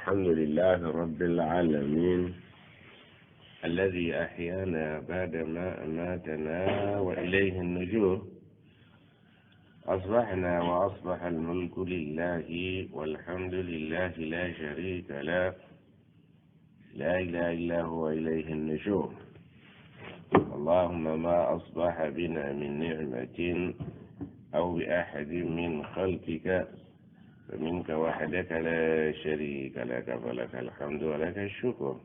الحمد لله رب العالمين الذي أحيانا بعدما أماتنا وإليه النشور. أصبحنا وأصبح الملك لله والحمد لله لا شريك له لا إله إلا هو إليه النشور. اللهم ما أصبح بنا من نعمة أو بأحد من خلقك فمنك وحدك لا شريك لك فلك الحمد ولك الشكر.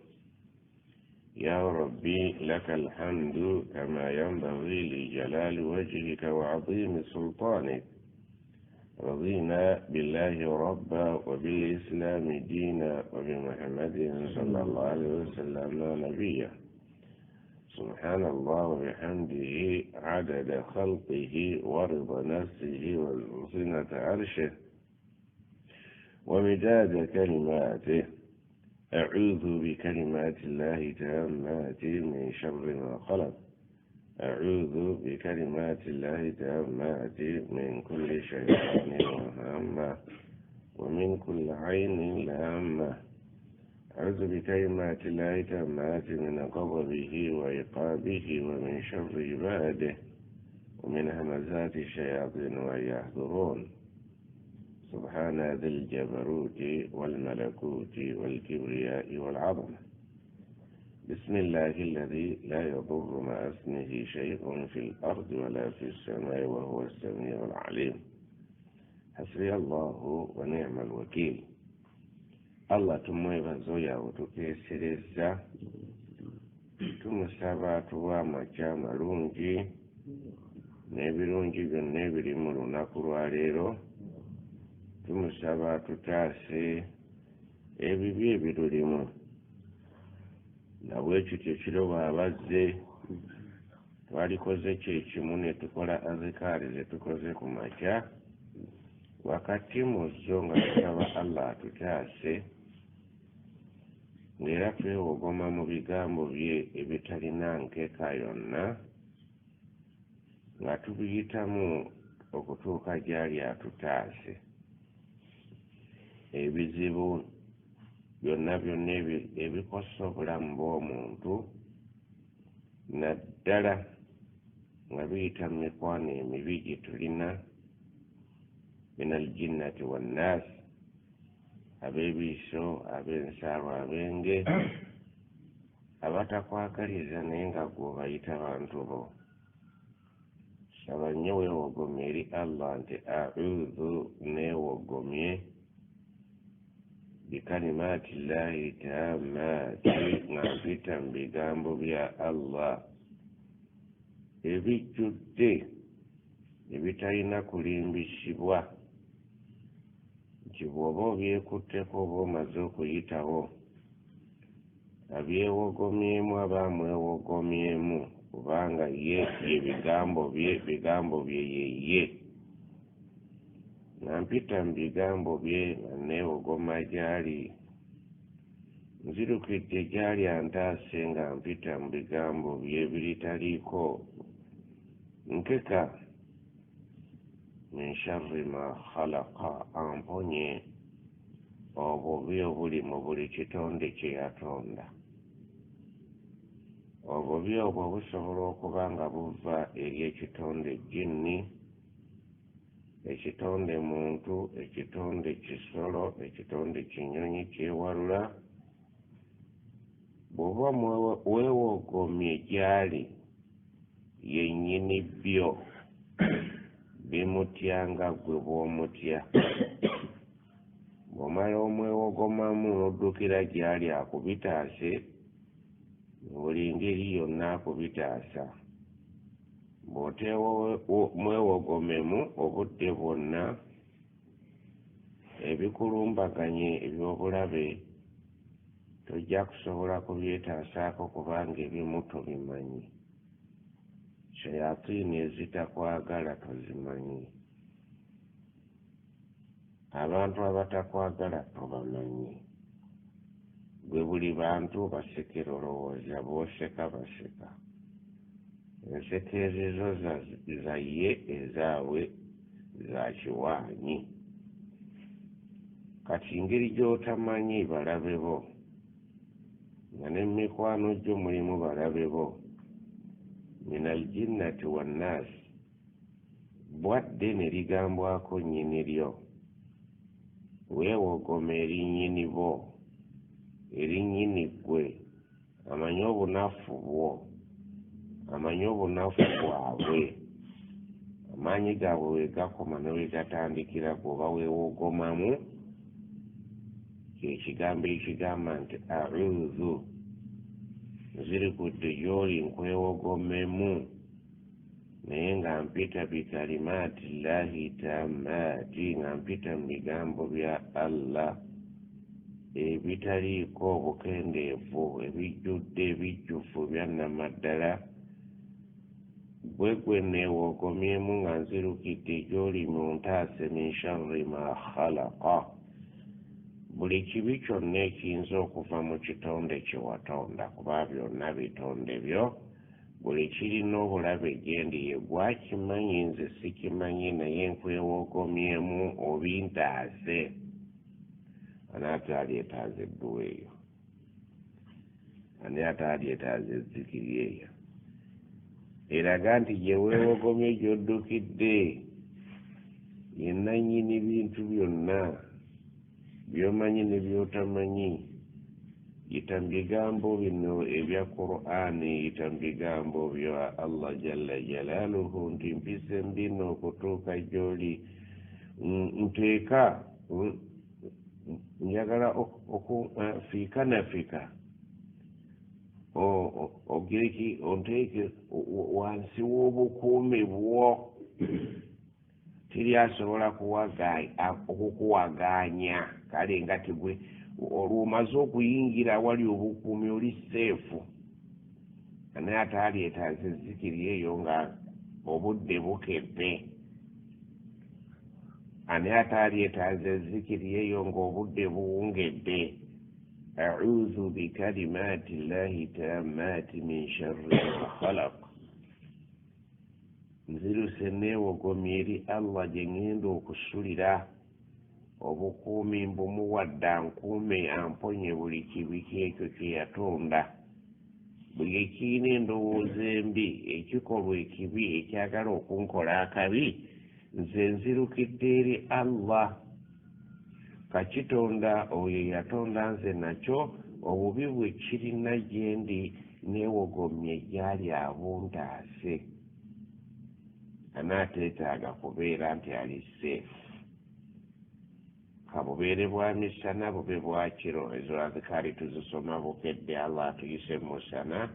يا ربي لك الحمد كما ينبغي لجلال وجهك وعظيم سلطانك. رضينا بالله ربا وبالإسلام دينا وبمحمد صلى الله عليه وسلم نبيا. سبحان الله وبحمده عدد خلقه ورضا نفسه وزنة عرشه ومداد كلماته. أعوذ بكلمات الله تامات من شر ما خلق. أعوذ بكلمات الله تامات من كل شيطان وهامة ومن كل عين لامة. أعوذ بكلمات الله تامات من غضبه وعقابه ومن شر عباده ومن همزات الشياطين وأن يحضرون. سبحان ذي الجبروت والملكوت والكبرياء والعظمة. بسم الله الذي لا يضر مع اسمه شيء في الأرض ولا في السماء وهو السميع العليم. حسبي الله ونعم الوكيل. Allah tumwebazoya otukesereza tumusaba tuwa amakya malungi n'ebirungi byonna ebiri mu lunaku lwa leero. Tumusaba tutaase ebibi ebirulimu nabwe kityo kiro bw'abazze twalikoze kyekimu ne tukola azikaari ze tukoze ku makya wakati mu zo nga tusaba Allah atutaase ng'era twewogoma mu bigambo bye ebitalina nkeka yonna nga tubiyitamu okutuuka gy'ali atutaase. Ebizibu byonna ebikosa obulamu bw'omuntu naddala nga biyita mu mikwano emibi gye tulina min aljinnati wannaasi, ab'ebiiso, ab'ensalo, ab'enge, abatakwagaliza naye nga gw'obayita bantu bo. Saba nnyo weewogomye eri Allah nti a'udhu neewogomye bikalimaati llahi taammaati nga mpita mu bigambo bya Allah ebijjudde ebitalina kulimbisibwa nti bw'oba obyekutteko oba omaze okuyitawo abyewogomyemu aba amwewogomyemu kubanga ye bigambo bye ye. Nga mpita mu bigambo bye nga neewogoma gy'ali nzirukidde gy'ali antaase nga mpita mu bigambo bye biritaliiko nkeka min sharri ma khalaqa, amponye obubi obuli mu buli kitonde kye yatonda. Obubi obwo busobola okuba nga buva eri ekitonde jinni, ekitonde muntu, ekitonde kisolo, ekitonde kinyonyi kyewalula. Bw'oba weewogomye gy'ali yennyini byo bimutya nga ggwe bw'omutya. Bw'omala omwewogomamu n'oddukira gy'ali akubitaase buli ngeri yonna akubitaasa. Bw'oteemwewogomemu obudde bwonna ebikulumbaganye eby'obulabe tojja kusobola kubyetaasaako kubanga ebimu tobimanyi. Shayatini ezitakwagala tozimanyi. Abantu abatakwagala tobamanyi. Gwe buli bantu basekera olowooza bw'oseka baseka. Enseko ezizo za ye ezaabwe za kiwaanyi. kati ngeri gy'otamanyi balabe bo nga ne mikwano gyo mulimu balabe bo minal jinnati wannaasi bwadde ne ligambwako nnyini lyo weewogoma eri nnyini bo eri nnyini ggwe amanyi obunafu bwo amanyi obunafu bwabwe amaanyi gaabwe wegakoma ne wegatandikira bw'oba weewogomamu kyekigambo ekigamba nti auzu nzirikudde gy'oli nkwewogomemu naye nga mpita bikalimaati llahi tammaati nga mpita mu bigambo bya Allah ebitaliiko obukendeevu ebijjudde ebijjufu byannamaddala gwe neewogomyemu nga nzirukidde gy'oli muntaase min sharri ma khalaqa buli kibi kyonna ekiyinza okuva mu kitonde kye watonda kuba byonna bitonde byo buli kirina obulabe gyendi ye gwakimanyi nze sikimanyi naye nkwewogomyemu obintaase ani ate alyetaaza edduwa eyo ani ate alyetaaza ezzikiri eyo eraga nti gye weewogomye gy'oddukidde yenna nnyini bintu byonna by'omanyi ne by'otamanyi yita mu bigambo bino ebya Qur'ani yita mu bigambo bya Allah jalla jalaaluhu nti mpise mbino okutuuka gy'oli nteeka njagala fiika na fiika ogireki onteeke wansi w'obukuumi bwo teri asobola okukuwagaanya kale nga tigwe olwomaze okuyingira awali obukuumi oli seefu ani ate alyetaaza ezzikiri eyo nga obudde bukedde ani ate alyetaaza ezzikiri eyo ng'obudde buwungedde auzu bikalimaati llahi tammaati min sharri ma khalaq nziruse neewogomye eri Allah gye ŋŋenda okusulira obukuumi mbumuwadde ankuume amponye buli kibi kyekyo kye yatonda buli ekirina endowooza embi ekikolwa ekibi ekyagala okunkola akabi nze nzirukidde eri Allah kakitonda oyo yatonda nze nakyo obubi bwe kirina gyendi neewogomye gyali abuntaase anaateetaaga kubeera nti ali seefu kabubeere bwa misana bube bwa kiro ezo azikaali tuzisoma bukedde Allah atuyise musana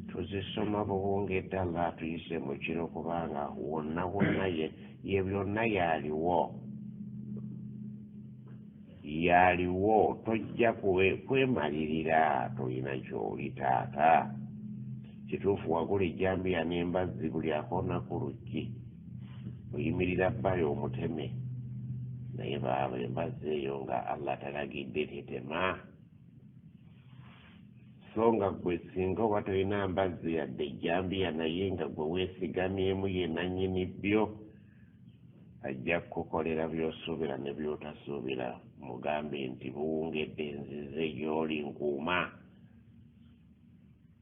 tuzisoma buwungedde Allah atuyise mu kiro kubanga wonna wonna ye byonna yaliwo tojja kwemalirira tolina ky'oli taata kituufu wagula ejjambiya n'embazzi buli akoona ku luggi oyimirira bbayo omuteme naye baaba embazzi eyo nga Allah talagidde tetema so nga gwe singa oba tolina mbazzi yadde ejjambiya naye nga gwe weesigamyemu ye nannyini byo ajja kukolera by'osuubira ne by'otasuubira mugambe nti buwungedde nzize gy'oli nkuuma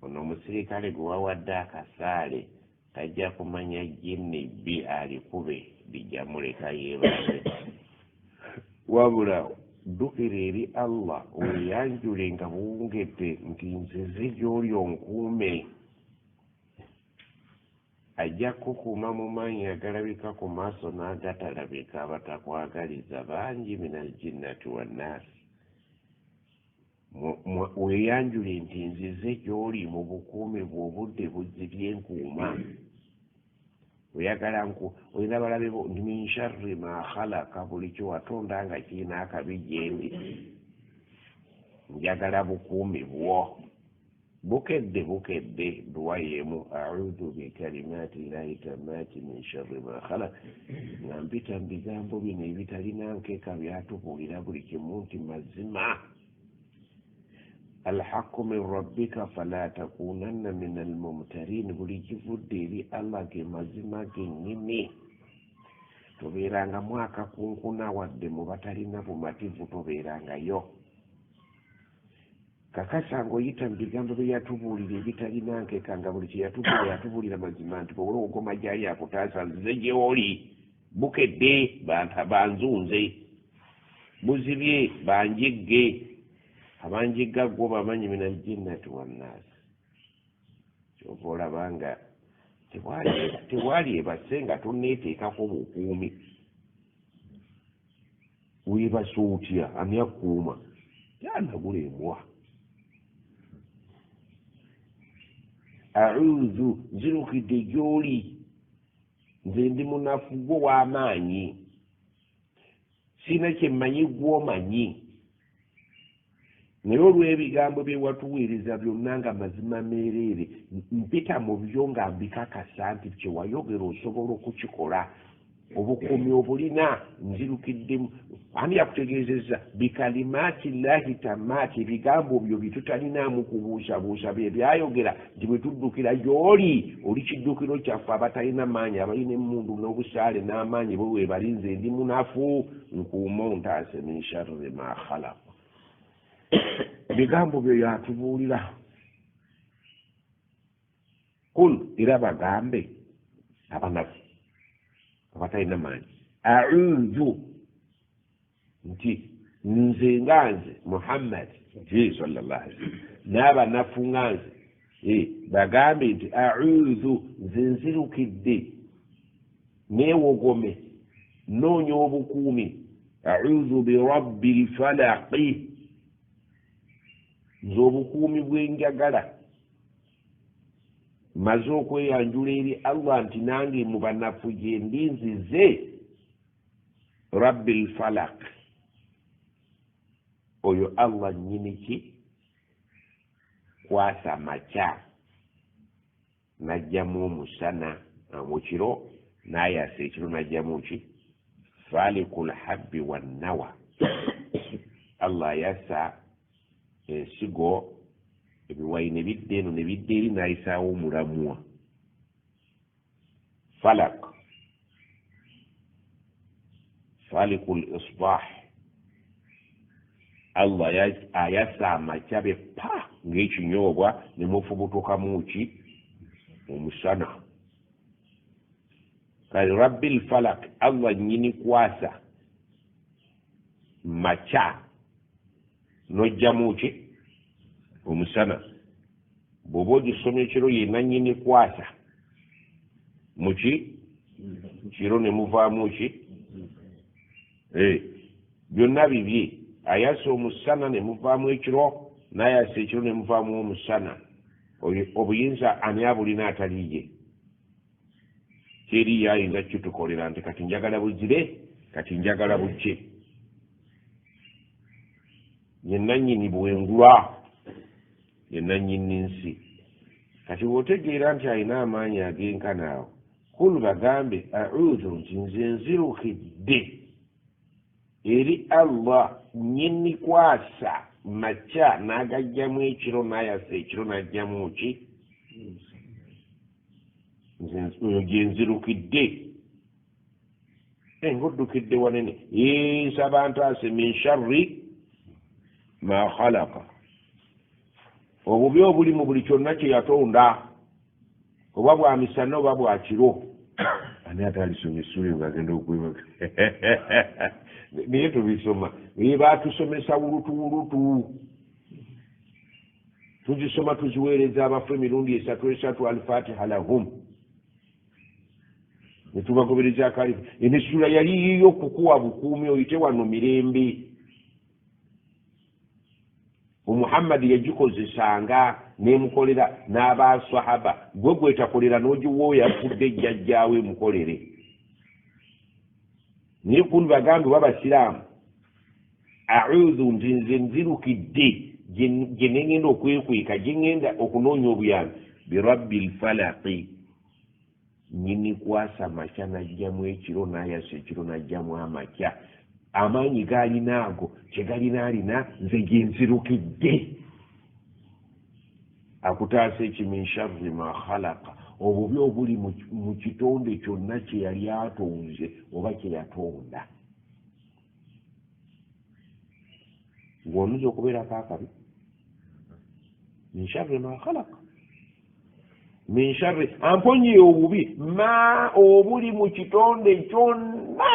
ono omusirikale gwe wawadde akasaale tajja kumanya jinni bbi alikube lijja muleka yeebaze wabula ddukira eri Allah weeyanjule nga buwungedde nti nzize gy'oli onkuume ajja kukuuma mu maanyi agalabika ku maaso n'agatalabika abatakwagaliza bangi minal jinnati wannaasi weeyanjule nti nzize gy'oli mu bukuumi bw'obudde buzibye nkuuma oyagala olina balabe bo nti min sharri ma khalaqa buli kyewatonda nga kirina akabi gyendi njagala bukuumi bwo bukedde duwa y'emu auzu bikalimaati llahi tammaati min sharri ma khalaq nga mpita mu bigambo bino ebitalina nkeeka byatubuulira buli kimu nti mazima alhaqu min rabbika fala takunanna min almumtarin buli kivudde eri Allah ge mazima gennyini tobeeranga mwaka kunkuna wadde mu batalina bumativu tobeerangayo kakasa ng'oyita mu bigambo bye yatubuulira ebitalina nkeka nga buli kye yatubuulira mazima nti bw'ola ogoma gyali akutaasa nzize gy'oli bukedde banzunze buzibye banjigge abanjigga gwo bamanyi mina aljinnati wannaasi kyova olaba nga tewali ebase nga tonneeteekako bukuumi weebase otya ani akuuma yanagula embwa auzu nzirukidde gy'oli nze ndi munafu gwo w'amaanyi sina kye mmanyi gw'omanyi naye olw'ebigambo bye watuweereza byonna nga mazima meereere mpita mu byo nga mbikakasa nti kye wayogera osobola okukikola obukuumi obulina nzirukiddemu ani yakutegeezezza bikalimaati llahi tamaati ebigambo byo byetutalinamu kubuusabuusa bye byayogera nti bwe tuddukira gy'oli oli kiddukiro kyaffe abatalina maanyi abalina emmundu n'obusaale n'amaanyi bwe weebalinze ndi munafu nkuuma ontaase min sharri ma khalaq bigambo byo yatubuulira kul era bagambe abanafu abatalina maanyi auzu nti nze nga nze muhammad sallallahu alaihi wasallam n'abanafu nga nze bagambe nti auzu nze nzirukidde neewogome noonya obukuumi auzu birabbi lfalaqi nze obukuumi bwenjagala maze okweyanjula eri allah nti nange mu banafu gye ndinzize rabbi lfalak oyo allah nnyini ki kwasa makya najjamu omusana mu kiro n'ayasa ekiro najjamu ki faliku lhabbi wannawa allah yasa ensigo ebiwayi ne bidda eno ne bidda eri n'ayisaawo omulamuwa falak faliku lisbah allah ayasa amakyabe pa ng'ekinyoobwa ne mufubutukamu ki omusana kale rabbi lfalak allah nnyini kwasa makya n'ojjamu ki omusana bw'oba ogisomya ekiro yenna nnyini kwasa muki kiro ne muvaamu ki byonna bibye ayasa omusana ne muvaamu ekiro n'ayasa ekiro ne muvaamu omusana obuyinza ani abulina ataliye kyeriyo ayinza kitukolera nti kati njagala buzire kati njagala bujje yenna nnyini bwengula yenna nnyini nsi kati bw'otegeera nti alina amaanyi ag'enkanaawo kulu bagambe auzu nti nze nzirukidde eri allah nnyini kwasa makya n'agajjamu ekiro n'ayasa ekiro n'ajjamu ki oyo gye nzirukidde ng'oddukidde wanene nsaba ntaase min sharri ma khalaqa obubi obuli mu buli kyonna kye yatonda oba bwa misana oba bwa kiro ani ate alisoma essuula nga agenda okwebaga naye tubisoma batusomesa wulutuwulutu tuzisoma tuziweereza abafu emirundi 3 alfatiha lahum netubagobereza akalifu emisula yali yiyo okukuwa bukuumi oyite wano mirembe omuhammadi yagikozesanga nemukolera n'abasahaba gwe gwetakolera n'ogiwa yafudde ejjajjaawe mukolere naye kundi bagambe w'abasiraamu auzu nti nze nzirukidde gye nengenda okwekweka gye ngenda okunoonya obuyambi birabbi lfalaqi nnyini kwasa makya n'ajjamu ekiro n'ayasa ekiro n'ajjamu amakya amaanyi gaalina ago kye galina alina nze gye nzirukidde akutaasa eki min sharri ma khalaqa obubi obuli mu kitonde kyonna kye yali atonze oba kye yatonda ng'onuza okubeerako akabi min sharri ma khalaq min sharri amponye obubi ma obuli mu kitonde kyonna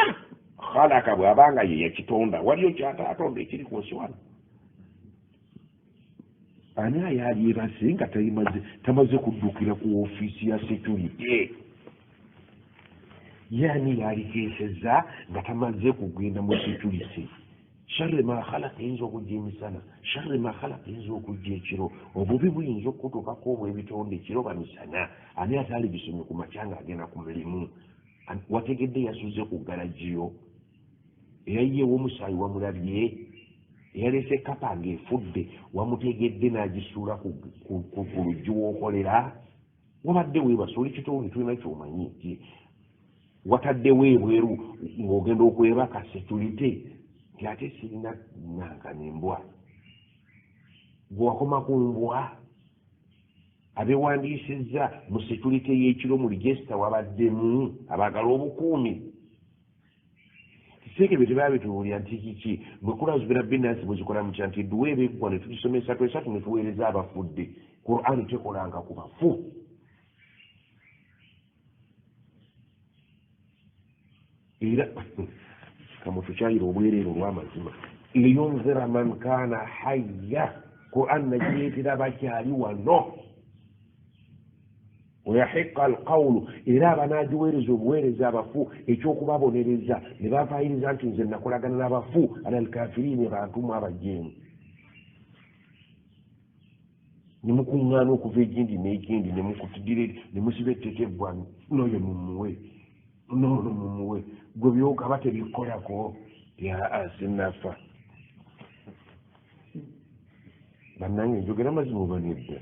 khalaka bw'abanga ye yakitonda waliyo kyataatonda ekiri ku nsi wano ani ayali ebase nga tamaze kuddukira ku ofiisi ya security yani yalikeseza nga tamaze kugenda mu security sharri ma khalaq yinza okujja emisana sharri ma khalaq yinza okujja ekiro obubi buyinza okutuukako obw'ebitonde ekiro bamisana ani ataali bisomye ku makya nga agenda ku mulimu wategedde yasuze ku galajiyo eyayiyewo omusaayi wamulabye eyaleese kapa ng'efudde wamutegedde n'agisuula ku luggi w'okolera wabadde weebasa oli kitonde tulina kyomanyi nti wataddewo ebweru ng'ogenda okwebaka security nti ate sirina nanka nembwa gwe wakoma ku mbwa abewandiisizza mu security y'ekiro mu regisita wabaddemu abaagala obukuumi kiseeke bye tebaa bitubuulira nti kiki bwe kulazubira binansi bwe zikola mukya nti edduwa ebeggwa ne tugisomesa twesatu ne tuweereza abafudde Qur'an tekolanga ku bafu era kamutukyayira obwereero olw'amazima liyunzira man kaana hayya Qur'an nagireetera bakyali wano weyahiqa alqawulu era abanaagiweereza obuweereza abafu ekyokubabonereza ne bafayiriza nti nze nakolagana n'abafu ala alkafiriini bantumu abajeemu ne mukuŋŋaana okuva egindi n'egindi ne mukutidire ne musiba etteeka eggwani n'oyo mumuwe n'ono mumuwe gwe byokaba tebikolako sinnafa bannange njogera mazima oba nedda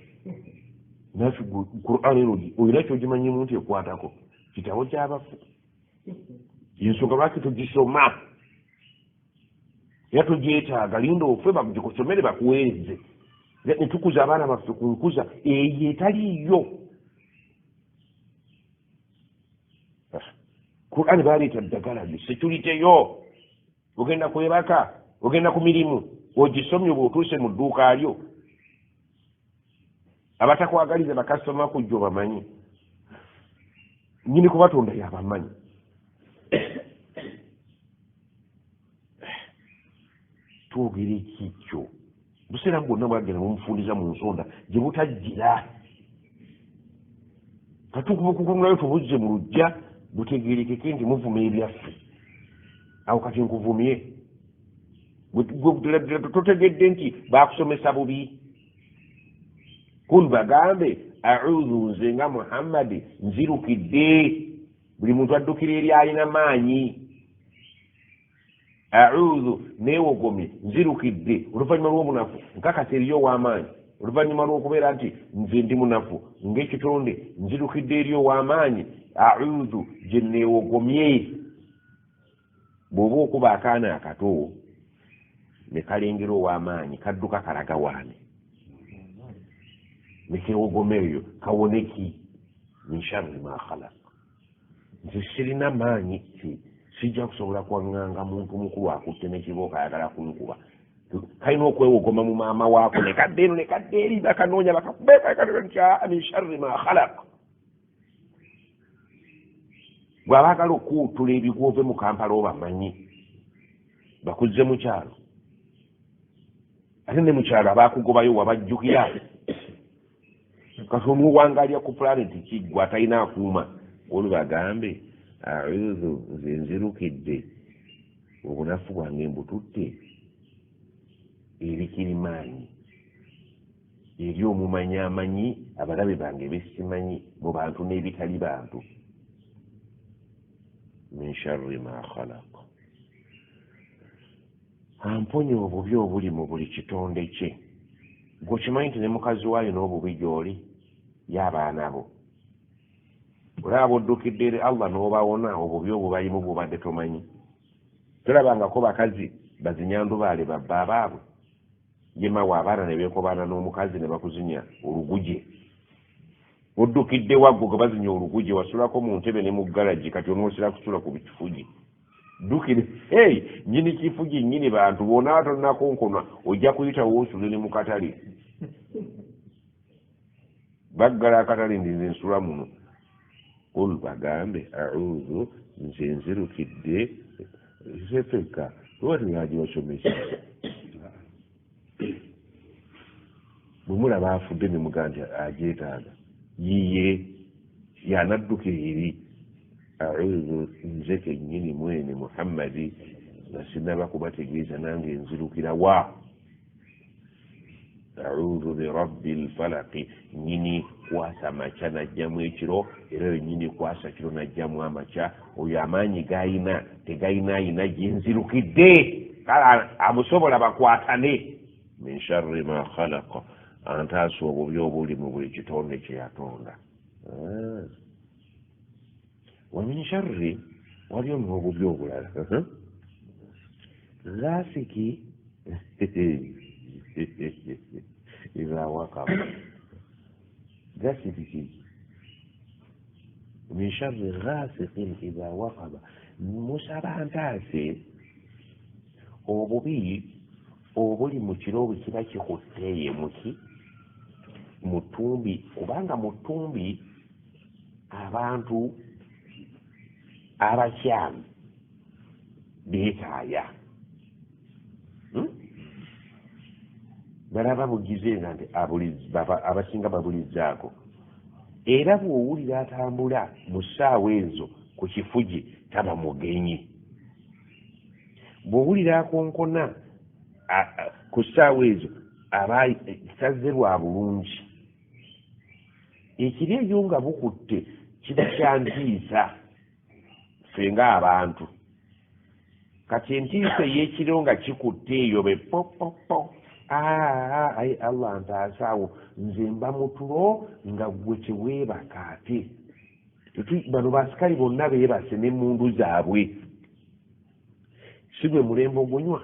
naffe Qur'an eno olina kyogimanyimu nti ekwatako kitabo ky'abafu yensonga lwaki tugisoma era tugyetaaga linda ofe bagikusomere bakuweereze ne tukuza abaana baffe ku nkuza eyo etaliiyo Qur'an baleeta ddagala lyo security yo ogenda kwebaka ogenda ku mirimu ogisomye oba otuuse mu dduuka lyo abatakwagaliza bakasitoma kujja obamanyi nyini kubatonda yabamanyi twogere kikyo buseera bwonna bwagenda mumufundiza mu nsonda gye butajjira katukubukukumulayo tubuzze mu lujja butegerekeke nti muvuma ebyaffe awo kati nkuvumye totegedde nti bakusomesa bubi kun bagambe a'udhu nze nga Muhammadi nzirukidde buli muntu addukira eri alina maanyi a'udhu neewogomye nzirukidde oluvannyuma lw'omunafu nkakasa eriyo ow'amaanyi oluvannyuma lw'okubeera nti nze ndi munafu ng'ekitonde nzirukidde eri ow'amaanyi a'udhu gye neewogomye bw'oba okuba akaana akato ne kalengera ow'amaanyi kadduka kalaga waani nekewogoma eyo kawoneki min sharri ma khalaq nze sirina maanyi ki sijja kusobola kwaŋŋanga muntu mukulu akutte n'ekibooka ayagala kunkuba kalina okwewogoma mu maama waako nekadde eno nekadde eri bakanoonya bakakubeeka min sharri ma khalaq bw'aba agala okuwutula ebigwo ove mu Kampala obamanyi bakuzze mu kyalo ate ne mu kyalo abaakugobayo wabajjukira kati omuwangalya ku planeti kiggwa atalina akuuma oli bagambe a'udhu nze nzirukidde obunafu bwange mbututte eri kirimaanyi eri omumanyi abalabe bange besimanyi mu bantu n'ebitali bantu min sharri ma khalaq amponya obubi obuli mu buli kitonde kye gwekimanyi nti ne mukazi waayo n'obubi gy'oli y'abaana bo olaba oddukidde eri Allah n'obawona obubi obubalimu bwobadde tomanyi tolabangako bakazi bazinyandubaale babba abaabwe yemawe abaana ne beekobaana n'omukazi ne bakuzinya oluguje oddukidde waggo gwe bazinya olukuje wasulako mu ntebe ne mu galaji kati onoosera kusula ku bikifugi ddukire nyini kifugi nyini bantu bonaaba tonnakonkona ojja kuyitawo osule ne mu katale baggala akatale ndinze nsula muno olu bagambe auzu nze nzirukidde sefeka lwati yaji basomesa bwemulaba afudde ne muga nti ajeetaaga yiye yanadduka eri auzu nze kennyini mwene muhammadi nga sinaba kubategeeza nange nzirukira wa auzu birabbi lfalaqi nyini kwasa maca najjamu ekiro era yo nyini kwasa kiro najjamu amaca oyo amaanyi gayina tegayina ayina gyenzirukidde kala amusobola bakwatane min sharri ma khalaqa antaasa obubi obuli mu buli kitonde kye yatonda wa min sharri waliyo n'obubi obulala ghasiki iza waqaba ghasiki min sharri ghasiqin iza waqaba musaba ntaase obubi obuli mu kiro bwe kiba kikutteeye muki mutumbi kubanga mutumbi abantu abakyamu beetaaya balaba bugize nga nti abasinga babulizzaako era bw'owulira atambula mu ssaawa ezo ku kifugi taba mugenyi bw'owulira akonkona ku ssaawa ezo aba sazze lwa bulungi ekiri eyo nga bukutte kiba kyantiisa ffe ng'abantu kati entiisa ey'ekiro nga kikutte eyo be popopo ayi allah ntaasaawo nze mba mutulo nga gwe teweebaka ate bano basikali bonna beebase n'emmundu zaabwe si gwe mulembe ogunywa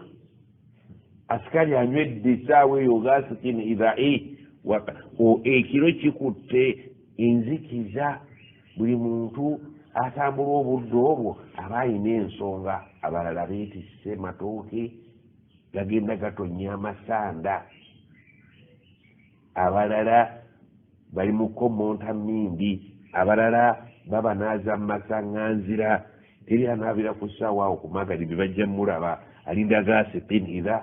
asikali anywedde essaawa eyo gasikini idha ekiro kikutte enzikiza buli muntu atambula obudde obwo aba ayina ensonga abalala beetisse matooke gagenda gatonya amasanda abalala bali mu komonta mindi abalala babanaaza mu masaŋŋanzira teri anaabira ku ssaawa awo ku magalibi bajja mulaba alinda gaasepinira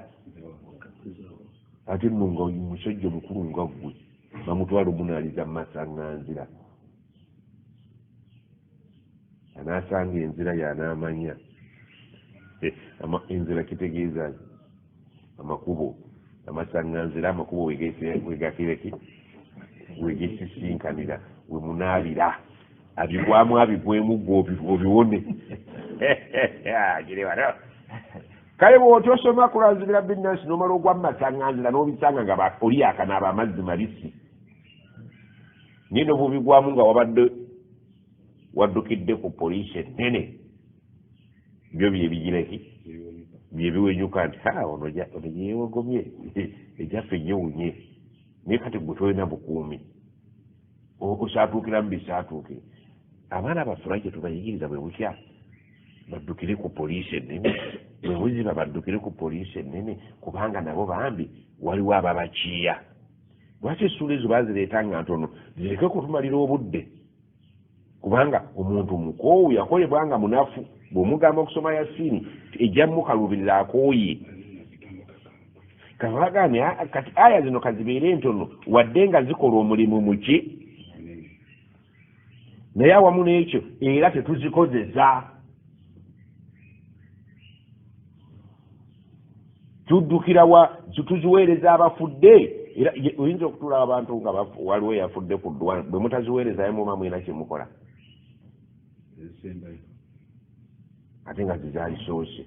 ate nno nga musajja mukulu nga ggwe bamutwala omunaaliza mu masaŋŋanzira anaasanga enzira yanaamanya enzira kitegeeza amakubo amasaŋŋanzira amakubo wegakireki wegesisinkanira we munaalira abigwamu abigwemu gwe obiwone girewano kale bw'oti osoma kulanzibira binnansi n'omala ogwa mumasaŋŋanzira n'obisanga nga oli akanaaba amazzi mabisi nino bubigwamu nga wabadde waddukidde ku poliisi ennene byo byebigireki byebiwenyuka nti ono gyewogomye ejaffe nyewunye naye kati gwe tolina bukuumi osaatuukira mu bisaatuuke abaana abafulanje tubayigiriza bwe butya baddukire ku poliisi ennene bwe buziba baddukire ku poliisi ennene kubanga nabo bambi waliwo ababakiya lwaki essuula ezo bazireeta nga ntono zireke kutumalira obudde kubanga omuntu mukoowu yakolebwa nga munafu bw'omugamba okusoma yasiini ejja mukalubirira akooye kabagane kati aya zino kazibeere entono wadde nga zikola omulimu muki naye awamu n'ekyo era tetuzikozesa tuddukira tuziweereza abafudde era oyinza okutula abantu nga waliwo yafudde ku ddwala bwe mutaziweerezayo muba mwina kyemukola ate nga zizaali soose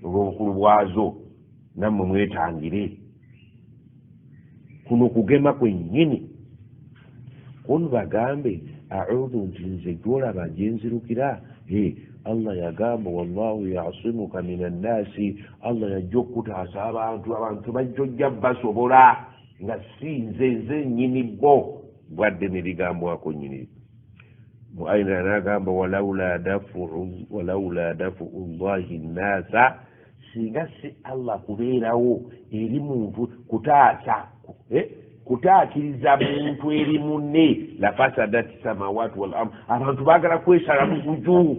olw'obukulu bwazo nammwe mwetangire kuno kugema kwennyini kunu bagambe audu nti nze gyolaba gyenzirukira allah yagamba wallahu yasimuka min annaasi allah yajja okutaasa abantu bajja ojja basobola nga si nze nnyini bo wadde ne ligambwako nnyini muayina n'agamba walaula dafu llahi nnasa singa si allah kubeerawo eri muntu kutaakiriza muntu eri munne lafasadati samawati wal ard abantu baagala kwesala mu buju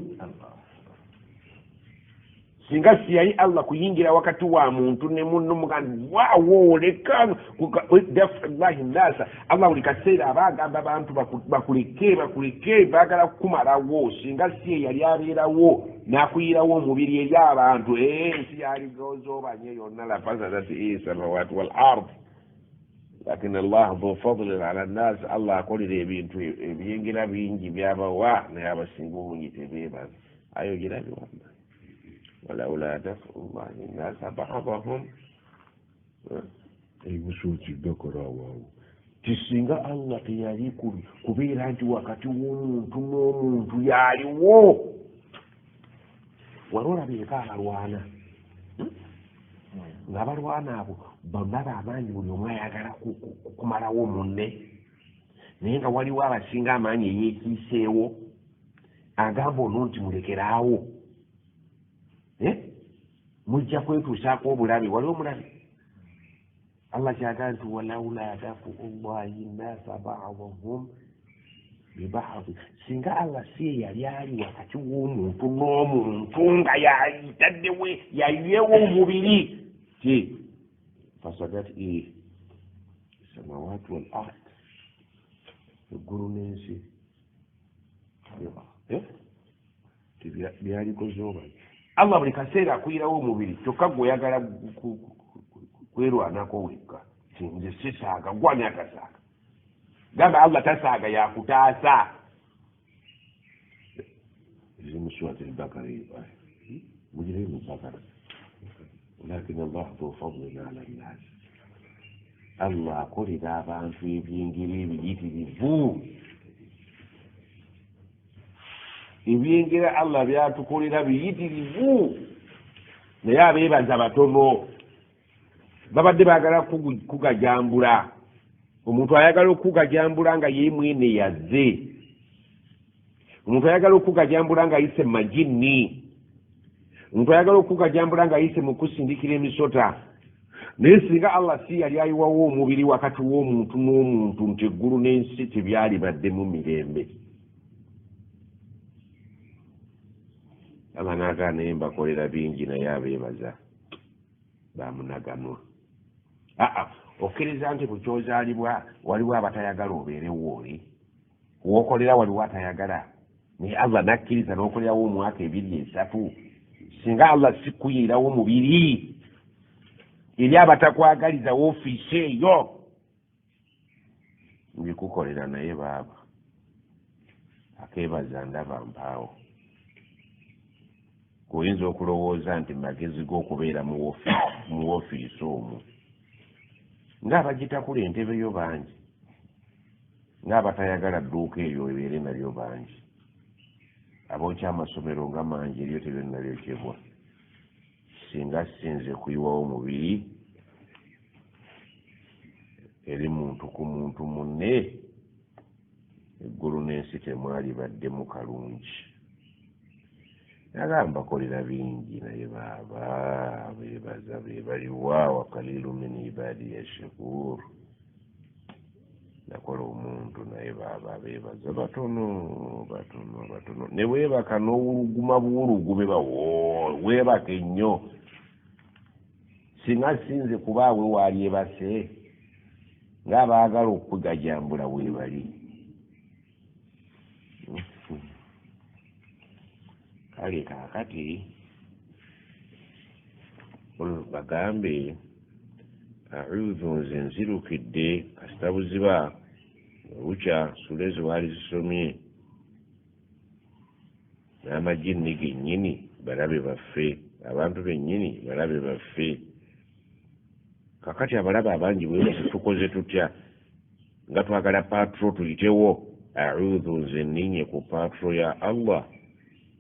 singa si yali allah kuyingira wakati wa muntu ne munno mugandi waawo leka dafu llahi nnasa allah buli kaseera abaagamba abantu bakuleke baagala kukumalawo singa si yali abeerawo n'akuyirawo omubiri eri abantu ensi yaligozoobanye yonna lafasadati samawati wal ard lakini allah dhu fadlin ala nnas allah akolera ebintu ebiyingira bingi byabawa naye abasinga obungi tebeebaza ayogera biwamma walaula dafu llahi nnasa badahum ebibusuuki gakola awaawo tisinga allah teyali kubeera nti wakati w'omuntu n'omuntu yaliwo wali olabeeko abalwana ng'abalwana abo bonna b'amaanyi buli omu ayagala kumalawo munne naye nga waliwo abasinga amaanyi eyeekiiseewo agamba ono nti mulekeraawo mujja kwetuusaako obulabe waliwo omulabe allah kyagaa nti walaula dafu llahi nnasa badahum bibadi singa allah si yali ali wakati w'omuntu n'omuntu nga yayitaddewe yayiwewo omubiri ti fasadat samawati wal ard eggulu n'ensi byalikozoba allah buli kaseera akuyirawo omubiri kyokka gwe oyagala kwerwanako wekka nze sisaaga gwani akasaaga gamba allah tasaaga yakutaasa zimuswati albakara mujire mubakara lakin allah dhu fadlin ala nnas allah akolera abantu ebyengeri ebiyitirivu ebyengera allah byatukolera biyitirivu naye abeebaza batono babadde baagala kugajambula omuntu ayagala okugajambula nga ye mwene yazze omuntu ayagala okugajambula nga ayise majini omuntu ayagala okugajambula nga ayise mu kusindikira emisota naye singa allah si yali ayiwawo omubiri wakati w'omuntu n'omuntu nti eggulu n'ensi tebyali baddemu mirembe allah n'agaana naye mbakolera bingi naye abeebaza bamunaganwa okkiriza nti bukyozaalibwa waliwo abatayagala obeerewo oli wokolera waliwo atayagala naye allah nakkiriza n'okolerawo omwaka 2-3 singa allah sikuyirawo mubiri eri abatakwagaliza woofiisi eyo mbikukolera naye baaba akeebaza ndaba mpaawo oyinza okulowooza nti magezi g'okubeera mu woofiisi omwo ng'abagitakula entebe yo bangi ng'abatayagala dduuka eyo ebeere nalyo bangi abookya amasomero nga mangi eryo tebeere nalyokebwa singa sinze kuyiwawo omubiri eri muntu ku muntu munne eggulu n'ensi temwali baddemu kalungi nagamba kolera bingi naye baaba beebaza beebaliwa wa kalilu min ibadi yashkur nakola omuntu naye baaba beebaza batono ne weebaka n'owuluguma buwulugume weebaka ennyo singa sinze kubaawe waali ebase ng'abaagala okugajambula weebali kale kaakati bagambe audhu nze nzirukidde kasita buziba bukya sula ezo waali zisomye n'amajini gennyini balabe baffe abantu bennyini balabe baffe kakati abalabe abangi bwe tukoze tutya nga twagala patro tuyitewo audhu nze nninye ku patro ya allah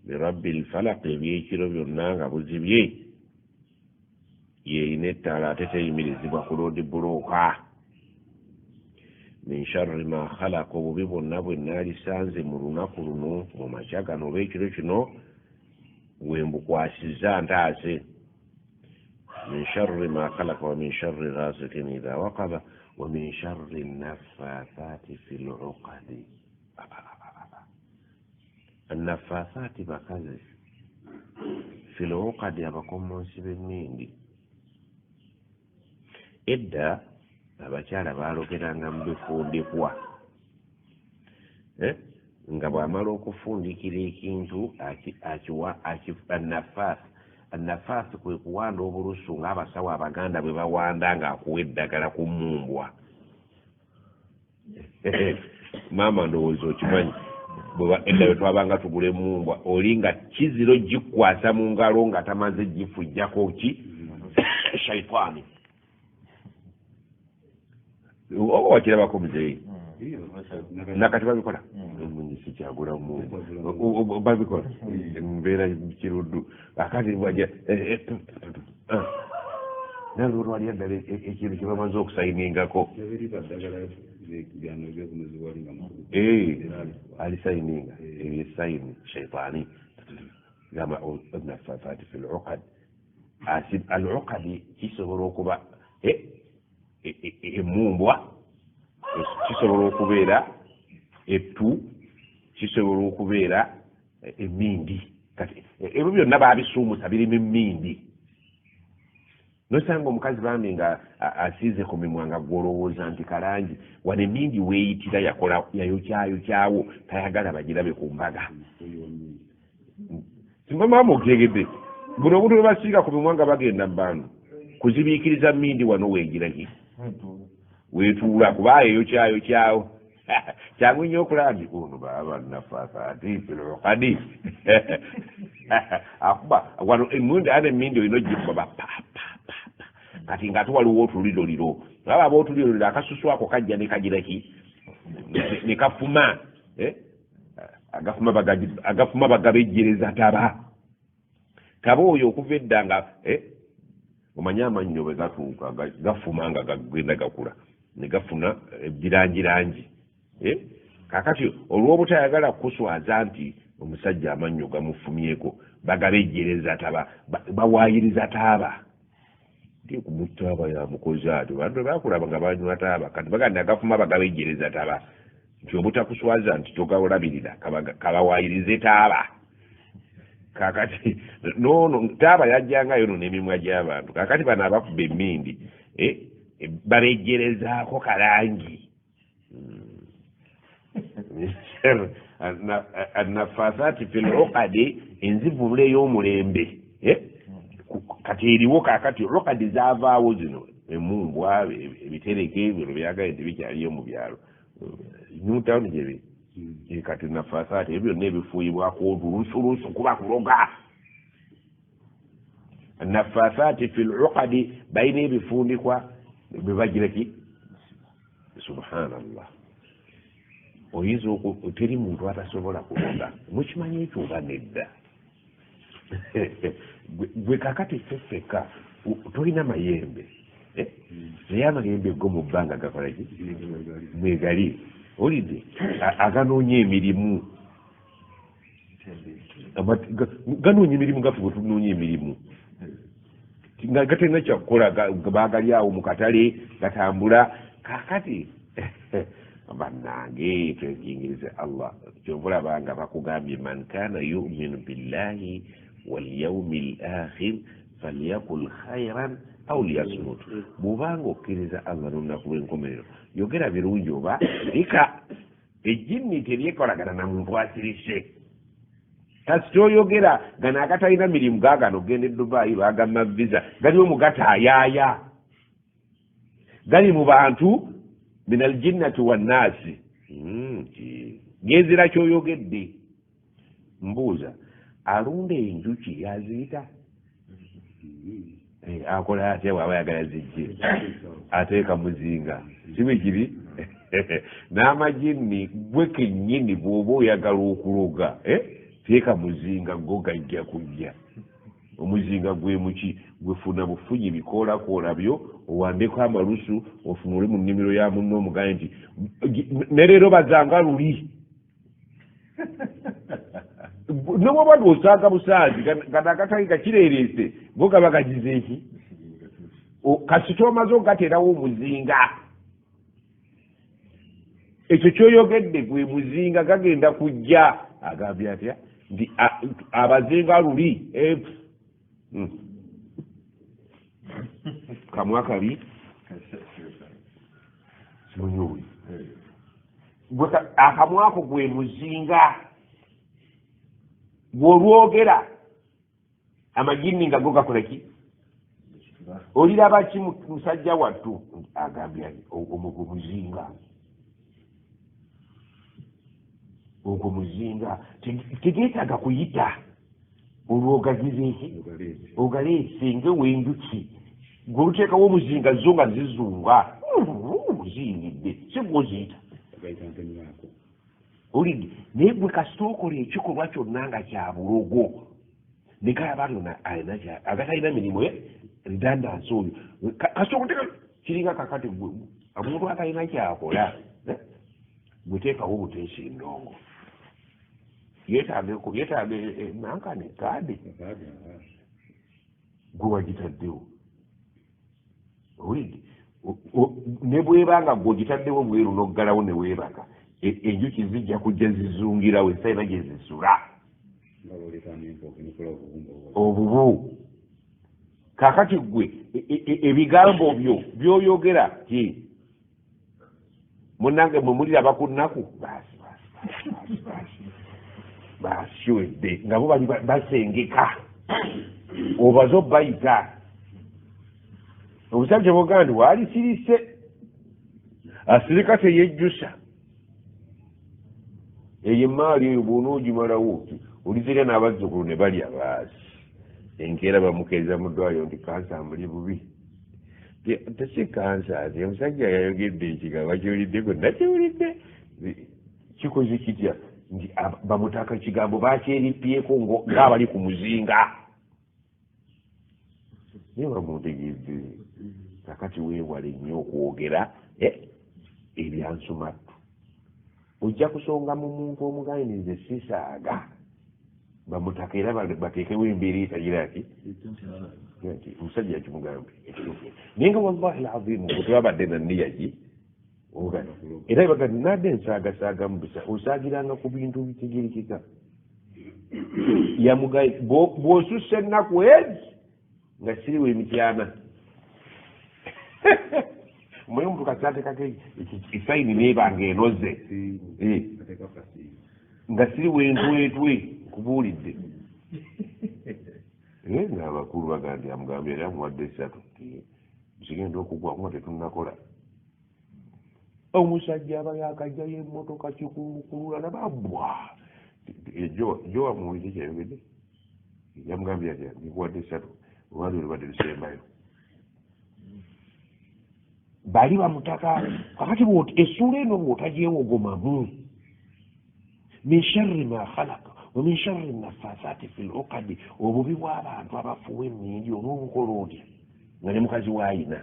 birabbi lfalaq ebyekiro byonna nga buzibye yeerina ettaala ate teyimirizibwa ku loodi bulooka min sharri ma khalaqa obubi bwonna bwenna alisanze mu lunaku luno mu makya gano oba ekiro kino wembukwasiza ntaase min sharri ma khalaqa wa min sharri ghasiqin idha waqaba wa min sharri naffathati fil uqadi annafathati bakazi fil uqadi abakomonsi b'ennindi edda abakyala baalogeranga mu bifundikwa nga bw'amala okufundikira ekintu akiwa annafaasi kwe kuwanda obulusu ng'abasawo abaganda bwe bawanda ng'akuwa eddagala ku mmumbwa maama ndowooza okimanyi edda bwe twabanga tugula emmumbwa oli nga kiziro gikwasa mu ngalo nga tamaze gifujjako ki shaitaani oba wakirabako muzeeyi nakati babikola munyisi kyagula mumbu babikola mbeera kiruddu akati bwaja nalwolwali eddala ekintu kye bamaze okusayiningako alisayininga ebisayini shaitaani gamba nafafati fi luqad al-uqadi kisobola okuba emumbwa, kisobola okubeera ettu, kisobola okubeera emindi. Kati ebyo byonna baabisuumusa birimu emmindi. Nosanga omukazi bambi nga asiize ku mimwa nga gwolowooza nti kalangi wano emmindi weeyitira yakola yayokyayokyawo tayagala bagirabe ku mbaga. Simba maama okyegedde buno obuntu bwe basiiga ku mimwa nga bagenda mu bantu kuzibiikiriza mmindi wano weegiraki weetuula kuba eyokyayokyawo kyangu nnyo okulaba nti ono baba nafafati filokadi akuba wano emmundi ane emmindi olina ogikuba kati nga ate waliwo otuliroliro aba aba otuliroliro akasusu ako kajja ne kagiraki ne kafuma agafuma bagabejjereza taba oyo okuva edda nga omanyi amannyo bwe gatuuka gafuma nga gagenda gakula ne gafuna ebirangirangi kakati olw'obutayagala kuswaza nti omusajja amannyo gamufumyeko bagabejjereza taba bawaayiriza taaba ndi kumutaaba yamukozi ati bantu bakulaba nga banywa taaba kati bagandi agafuma bagabejjereza taba nti obutakuswaza nti togawolabirira kabawaayirize taaba kakati nono taaba yajjangayo no n'emimwa gy'abantu kakati bano abakuba emmindi babejjerezaako kalangi annafasati fil uqadi enzivubula ey'omulembe kati eriwo kakati uqadi zaavaawo zino emumbwa ebitereke bino byagala nti bikyaliyo mu byalo newtown gyebiri kati nafasati ebyo byonna ebifuuyibwako olulusu kuba kuloga nafasati fil uqadi bayina ebifundikwa bebagiraki subhanallah oyinza teri muntu atasobola kuloga mukimanyi ekyo oba nedda gwe kakati feffeka tolina mayembe naye amayembe go mu bbanga gakolaki mwegali olidde aganoonya emirimu ganoonya emirimu gafe bwe tunoonya emirimu nga gatalina kyakukola bagali awo mu katale gatambula kakati bannange twekiyingiriza allah kyovulabanga bakugambye man kana yuminu billahi walyaumi lakhir falyakul khairan aw liyasmut bwobanga okkiriza allah n'olunaku lw'enkomerero yogera birungi oba lika ejjinni teryekolagana na muntu asirise kasi kyoyogera gano agatalina mirimu gaagano ogenda e Dubai bagamma visa galiwo mugataayaaya gali mu bantu min aljinnati wannaasi genzira kyoyogedde mbuuza alunda enjuki yaziyita akola atya bw'aba yagala zijje ateeka muzinga siwe kiri n'amajinni gwe kennyini bw'oba oyagala okuloga teeka muzinga go gajja kujja omuzinga gwe muki gwefuna bufunyi bikoola byo owandeko amalusu ofunule mu nnimiro ya munno omugaye nti ne leero bazanga luli nobwoba ng'osanga busanzi gano akatali kakireereese go gaba gagize eki kasita omaze ogateerawo omuzinga ekyo kyoyogedde gwe muzinga gagenda kujja agambye atya nti abazinga luli kamwa kabi simunyowe akamwa ako gwe muzinga bw'olwogera amajini nga go gakola ki oliraba ki musajja wattu agambye ogwo muzinga ogwo muzinga tegeetaaga kuyita olwogagize eki ogaleese ng'ewenjuki gw'oluteekawo omuzinga zo nga zizunga ziyingidde si gwoziyita olidde naye gwe kasita okola ekikolwa kyonna nga kya bulogo ne kalaba agatalina mirimu ridandansi oyo kasita okuteeka kiringa kakati omuntu atalina kyakola gweteekawo obuteesa endongo yeetaaga nankane kaadi gwe wagitaddewo olidde ne bwebanga gwogitaddewo bweru n'oggalawo ne weebaka enjuki zijja kujja zizungirawo esalina gye zisula obubu kakati gwe ebigambo byo byoyogera ki munange mwemulira bakunnaku basiwedde nga bo bali basengeka obaze obayita obusajja bwogaa nti waali sirise asirika teyejjusa eyo emaali eyo bw'onoogimalawo olizirya n'abazzukulu ne balya baasi enkeera bamukeeza mu ddwaliro nti kansa muli bubi tesi kansa nti omusajja yayogedde ekigambo kiwuliddeko nakiwulidde kikoze kitya nti bamutaka ekigambo bakyerippyeko ng'abali ku muzinga naye bamuntegeeze kakati weewale nnyo okwogera ebyansumattu ojja kusonga mu muntu omugayinize sisaaga bamutaka era bateekewo embeera etagira ki nti omusajja yakimugambye naye nga wallahi alazimu bwetwabadde naniyaki era baga nadde ensaagasaaga mubisa osaagiranga ku bintu bitegirikika yamugaye bw'osussa ennaku ezi nga siriwo emityana mwe omuntu kasatekako esayini neebanga enoze nga siriwo entwetwe kubuulidde ng'abakulu baga nti amugambye era muwadde esatu zigenda okugwaku nga tetunnakola omusajja aba yakajjayo emmotoka kikulukulula nababwa jo wamuwulire kyayogedde yamugambye atya nikuwadde esatu olwali olubadde lusembayo bali bamutaka kakati essula eno bw'otagyewogomamu min sharri ma khalaqa wa min sharri nafasati fi luqadi obubi bw'abantu abafuwa emmindi olw'obukola otya nga ne mukazi waayina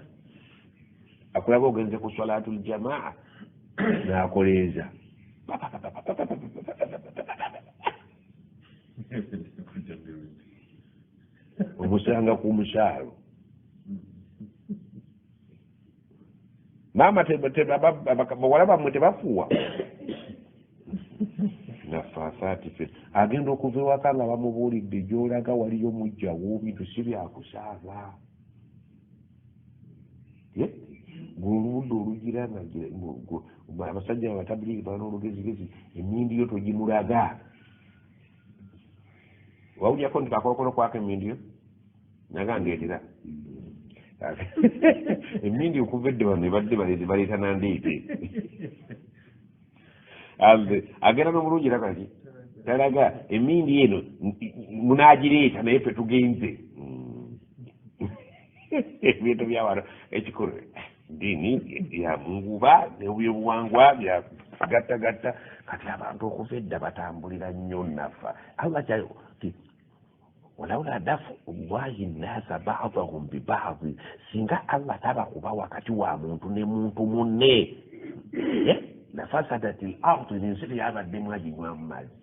akulaba ogenze ku salatu ljamaa n'akoleeza omusanga ku musaalo maama bawala bammwe tebafuwa nafasaati fe agenda okuva ewaka nga bamubuulidde gy'olaga waliyo mujjawo bintu si byakusaaga gweoludda olugira abasajja batabuliri bana olugezigezi emindi yo togimulaga wawulyako nti kakolokolo kwaka emindi yo naga ndeetera emindi okuva edde bano ebadde baleeta nandeete agenda n'omulungi era kati talaga emindi eno munagireeta naye fe tugenze ebintu byawano ekikolo dini ya munguba nebyobuwangwa byagattagatta kati abantu okuva edda batambulira nnyo nafa allah kyayo walaula dafu llahi nnasa ba'dahum bi ba'd singa Allah taba kuba wakati wa muntu ne muntu munne la fasadati al-ardu ninsiti yabadde mwajinywa mumazi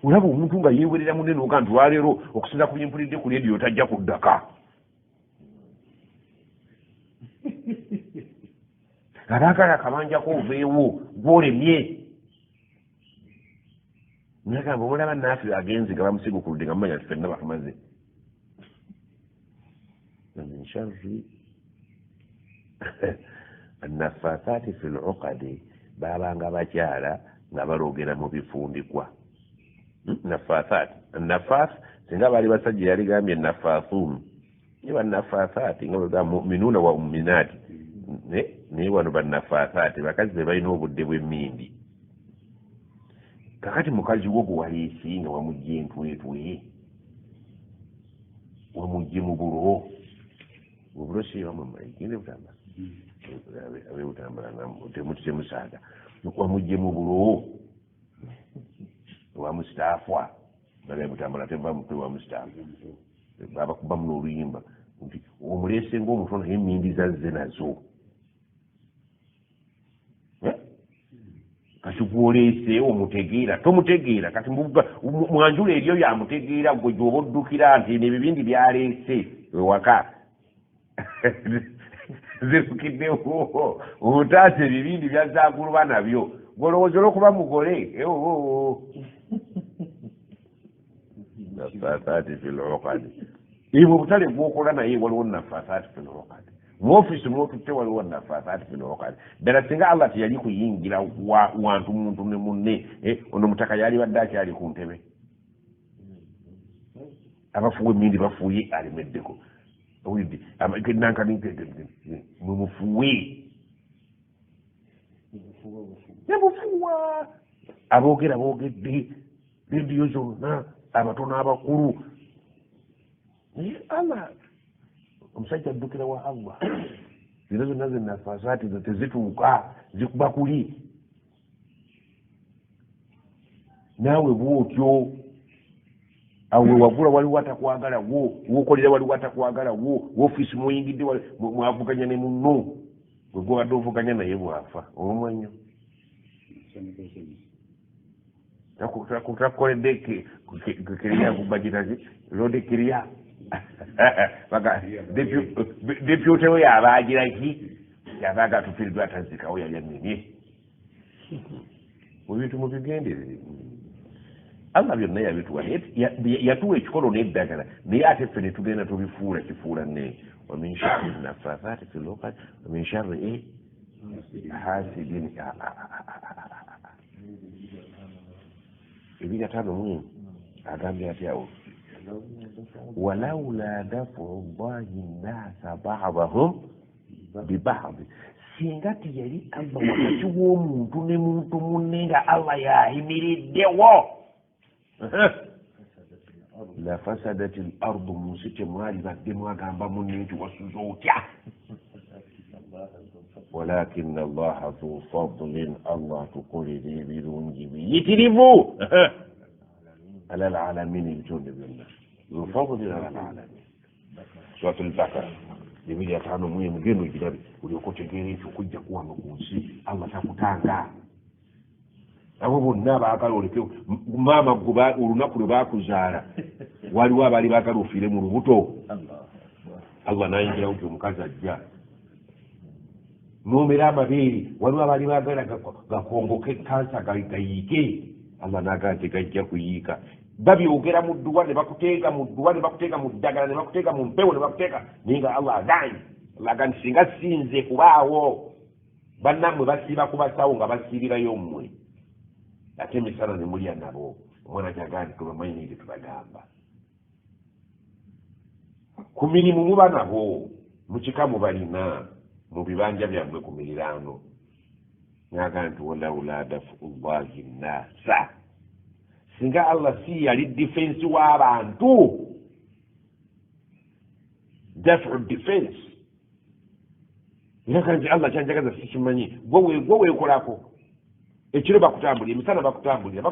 ulaba omuntu nga yeewerera munene ogantu lwaleero okusinza ku byempulidde ku leediyo tajja kuddaka abaagala akabanjako oveewo gwolemye nagamba omulaba naafe agenzi nga bamusigukudde nga mumanya ti fenna batumaze min sharri annafaasaati fi luqadi baabanga bakyala nga balogera mu bifundikwa nafaasaati annafaas singa baali basajja yaligambye nafaasuun ye bannafaasaati nga bwegamba muminuuna wa muminaati naye wano bannafaasaati bakazi be balina obudde bw'emmindi kakati mukazi wo gwe waleesi nga wamugye entwetwe wamugye mu bulo obulo siibamamaigende butambula abe butambula temusaaga wamugye mu bulo wamusitaafwa naye butambula teva mutwe wamusitaafu babakubamu n'oluyimba nti omuleese ngaomuto naye emmindi zazze nazo kati gwoleese omutegeera tomutegeera kati mwanjula eryo yamutegeera gwe gyoba oddukira nti nebibindi byaleese ewaka zirukiddewo otaasa ebibindi byazaaguluba nabyo golowooza olwokuba mugole nafaasaati fi luqadi ebwo obutale bwokola naye waliwo nafaasaati fi luqadi mu ofisi mwotutte waliwo nafaasaati fi luqadi ddala singa Allah teyali kuyingira wantu muntu ne munne ono mutaka yali badde akyali ku ntebe abafuwa emmindi bafuuye alemeddeko owulidde nankani mumufuwe nebufuwa aboogera boogedde rediyo zonna abato n'abakulu naye Allah omusajja addukira wa Allah zino zonna zenafaasaati zo tezituuka zikuba kuli naawe bwotyo awe wagula waliwo atakwagala wokolera waliwo atakwagala woofiisi muyingidde mwavuganya ne munno gwebadde ovuganya naye bwafa omumwanyo takoledde kiriya kubagitazi lode kiriya deputewe yabaagiraki yabaaga tufiridwa atazikawo yali anenye ebintu mubigenderere Allah byonna yabituwa yatuwa ekikolo n'eddagala naye ate ffe ne tugenda tubifuula kifuula ne wamin sharri nafaasaati fi luqad wamin sharri hasidin ebiri ataano mu agambye atyawo walaula dafu llahi nnasa ba'dahum biba'd singa tiyali Allah wakati w'omuntu ne muntu munne nga Allah yayimiriddewo la fasadati al-ardu musite mwali badde mwagamba munne nti wasuza otya walakin Allah dhu fadlin Allah tukolera ebirungi biyitirivu ala alalamin ebitonde byonna dhu fadlin ala alalamin surat al-Baqara 205 mugendo ogirabe olyoka otegeera ekyo okujja kuwano ku nsi Allah takutanga abo bonna baagala oleke maama guba olunaku lwe bakuzaala waliwo abaali baagala ofiire mu lubuto Allah nayingirawo nti omukazi ajja nomera amabeere waliwo abaali baagala gakongoke kansa gayiike Allah naagala nti gajja kuyiika babyogera mu dduwa ne bakuteeka mu dduwa ne bakuteeka mu ddagala ne bakuteeka mu mpewo ne bakuteeka naye nga Allah aganye alaga nti singa sinze kubaawo bannammwe basiiba kubasawo nga basiibirayo mmwe ate emisana ne mulya nabo omwana gyagaa nti tubamanyi naye tetubagamba ku mirimu muba nabo mu kika mubalina mu bibanja byammwe ku miriraano naga nti walaula dafu llahi nnasa singa Allah si yali defensi w'abantu dafu defense era kanti Allah kyanjagaza sikimanyi gwe weekolako ekiro bakutambulira emisana bakutambulira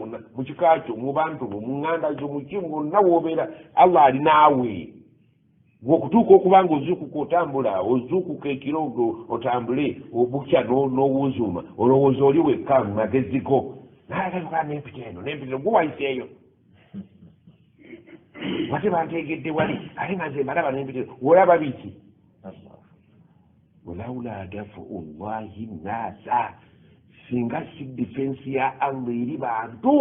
wonna mu kika kyo mu bantu bo mu ŋŋanda zo mu kimu bonna woobeera Allah ali naawe okutuuka okuba nga ozuukuka otambula ozuukuka ekiro otambule obukya n'owuzuuma olowooza oli wekka mu mageziko naagaluka nempita eno gwe wayiseeyo wate bantegedde wali ate nga nze mbalaba nempita eno olaba biki walaula dafu llahi nnaasa singa si difensi ya Allah eri bantu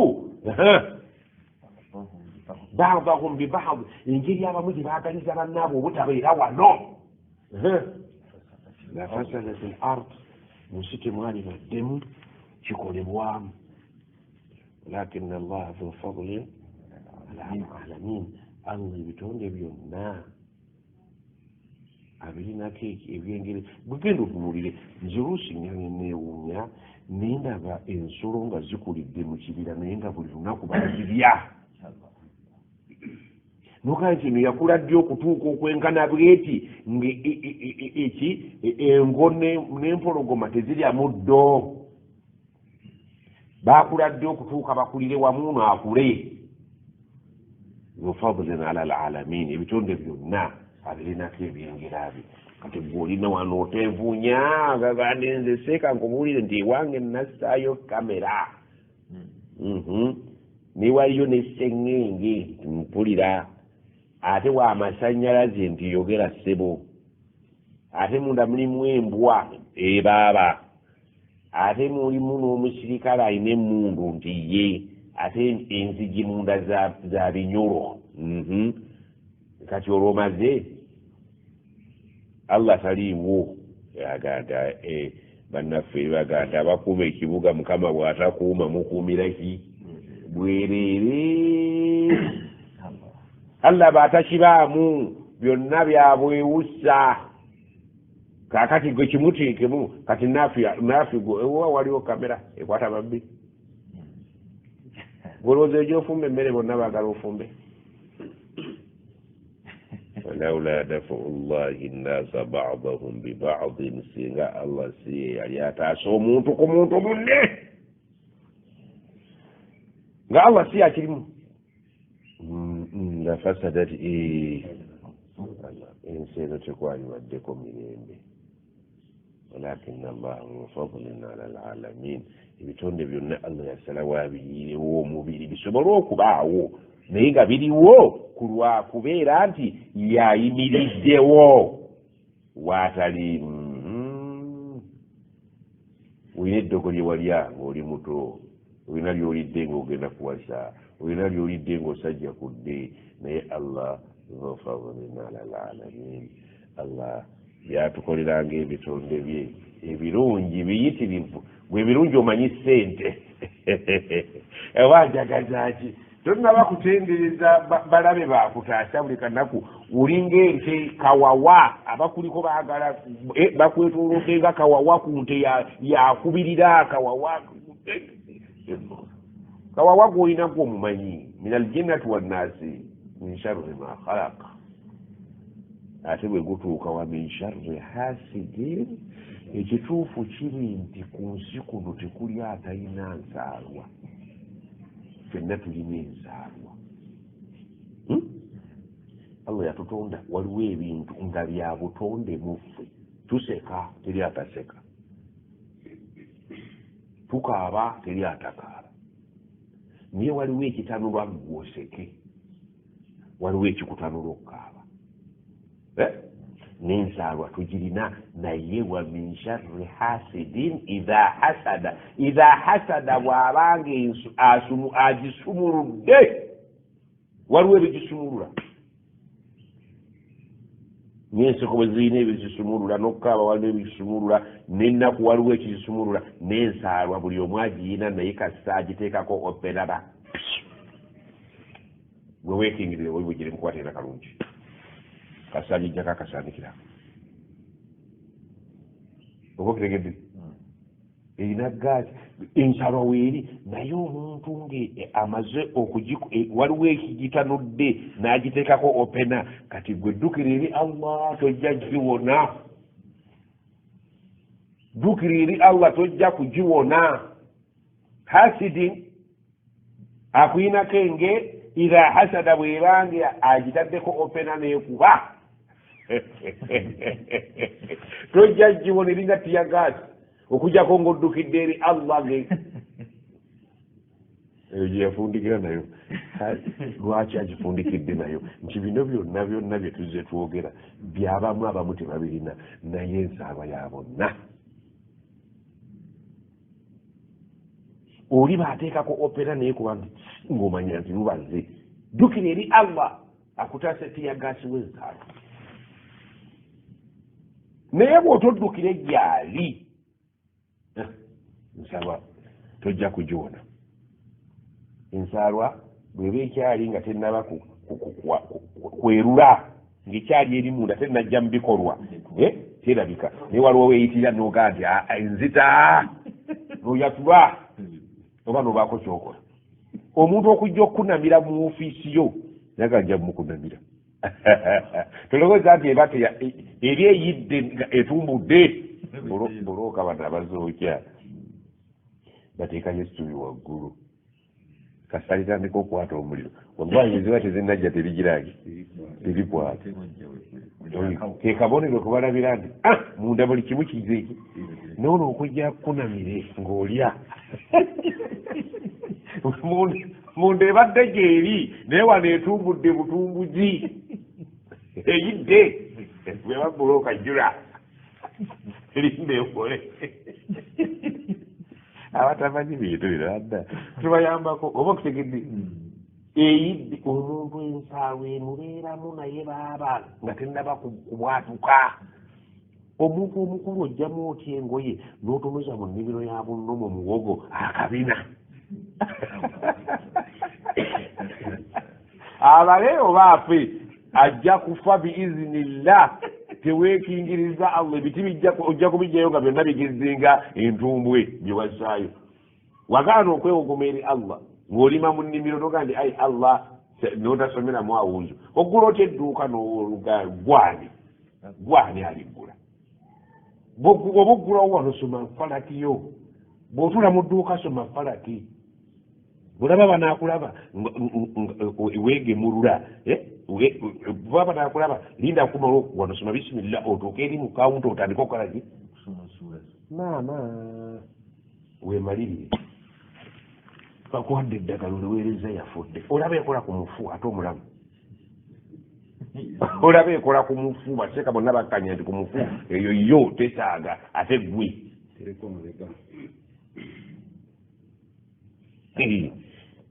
ba'dahum bi ba'd engeri abamu gye baagaliza bannaabwe obutabeera wano la fasadat al ard munsi temwali baddemu kikolebwamu walakin allaha dhu fadlin ala alamin Allah ebitonde byonna abirinako ebyengeri bugenda otunulire nze oluusi neewuunya nendaba ensolo nga zikulidde mu kibira naye nga buli lunaku bazirya nokaa kino yakula ddi okutuuka okwenkana bweti engo n'empologoma tezirya muddo baakula ddi okutuuka bakulire wamu naakule fadlan ala alalamin ebitonde byonna abirinako ebyengera bye kati gwe olina wano otevuunya gagande nze seeka nkubuulire nti ewange nassaayo kamera niwaliyo nesseŋŋenge mpulira ate waamasanyalaze nti yogera ssebo ate munda mulimu embwa ebaaba ate mulimu n'omusirikale alina emmundu nti ye ate enzigi munda za binyolo kati olwomaze Allah taliiwo yaganda bannaffe baganda abakuuma ekibuga mukama bw'atakuuma mukuumira ki bwereere Allah baatakibaamu byonna byabwewussa kakati gwe kimuteekemu kati naafi gwewa waliwo kamera ekwata babbi golowooza egyofumba emmere bonna baagala ofumbe walaula dafau llahi nnasa badahum bibadin singa Allah siye yali ataasa omuntu ku muntu munne nga Allah si akirimu lafasadat ensi eno tekwaliwaddeko mirembe walakin allaha dhu fadlin ala alalamin ebitonde byonna Allah yasalawo abiyirewo omubiri bisobole okubaawo naye nga biriwo kulwa kubeera nti yayimiriddewo waatali olina eddogo lye walya ng'oli muto olina lyolidde ng'ogenda kuwasa olina lyolidde ng'osajja kudde naye Allah dhu fadlin ala alalamin Allah byatukoleranga ebitonde bye ebirungi biyitirivu gwe ebirungi omanyi ssente ewanjagazaki tonaba kutendereza balabe bakutaasa buli kanaku olinga ente kawawa abakuliko baagala bakwetolodde nga kawawa ku nte yakubirira kawawa gwolinaku omumanyi min aljinnati wannasi min sharri ma khalaqa ate bwe gutuuka wa min sharri hasidin ekituufu kiri nti ku nsi kuno tekuli atalina nsaalwa ffenna tulina ensaalwa Allah yatutonda waliwo ebintu nga bya butonde muffe tuseka teri ataseka tukaaba teri atakaaba naye waliwo ekitanulwa gwoseke waliwo ekikutanula okukaaba n'ensaalwa tugirina naye wa min sharri hasidin idha hasada bw'abanga agisumuludde waliwo ebigisumulula n'enseko bwe zirina ebizisumulula n'okukaaba waliwo ebigisumulula n'ennaku waliwo ekizisumulula n'ensaalwa buli omu agiyina naye kasita agiteekako openaba gwe weekingirire waliwo giri mukwatira kalungi kasanyijjako akasaanikira oba okitegedde erina gaasi ensaalwa weeri naye omuntu nge amaze waliwo ekigitanudde n'agiteekako opena kati gwe ddukira eri Allah tojja giwona ddukira eri Allah tojja kugiwona hasidin akuyina kenge idha hasada bwebange agitaddeko opena nekuba tojja jibona eringa tiyagasi okujjako ng'oddukidde eri allah ge eyo gye yafundikira nayo lwaki agifundikidde nayo nti bino byonna bye tuzze twogera byabamu abamu tebabirina naye ensaaba ya bonna oli baateekako opera naye kuba nti ng'omanya nti lubanze ddukira eri allah akutaasa tiyagasi w'ensaaba naye bw'otoddukire gyali nsaba tojja kugiwona ensaalwa bweba ekyali nga tennaba kwerula ng'ekyali eri munda tennajja mu bikolwa terabika naye waliwo weeyitira noga nti enzita noyatula oba nobaako kyokola omuntu okujja okukunamira mu ofiisi yo naga nja mukunamira tolowooza nti eba eri eyidde etumbudde bulooka bano abazookya bateekayo essubi waggulu kasalitandika okwata omuliro waggwanyi ziba tezinnajja terigirage terikwata kekabonero kubalabira nti munda buli kimu kizeeki noono okujja kukunamire ng'olya munda ebadde gyeri naye wano etumbudde butumbuzi eyidde bweba bulooka jjula erinda ekole abatamanyi bintu bino adda tubayambako oba okutegedde eyidde omuntu ensaalwa emubeeramu naye baaba nga tennaba kubwatuka omuntu omukulu ojjamu otya engoye n'otonoza mu nnimiro ya bunno mu muwogo akabina abale oba afe ajja kufa biizinillah teweekingiriza allah ebiti ojja kubijjayo nga byonna bigizinga entumbwe bye wassaayo wagaana okwewogoma eri allah ng'olima mu nnimiro noga nti ai allah n'otasomeramu awunzo oggula otya edduuka n'oluga gwani aliggula oba oggulawo wano soma falatiyo bw'otula mu dduuka soma falati bulaba banaakulaba weegemulula baba banakulaba linda kumala wano soma bisimillah otuuka eri mu kawunta otandika okukolaki maama weemalirire bakuwadde eddagala oliweereza yafudde olaba ekola ku mufu ate omulamu olaba ekola ku mufu bateeka bonna bakkanya nti ku mufu eyo yo tesaaga ate gwe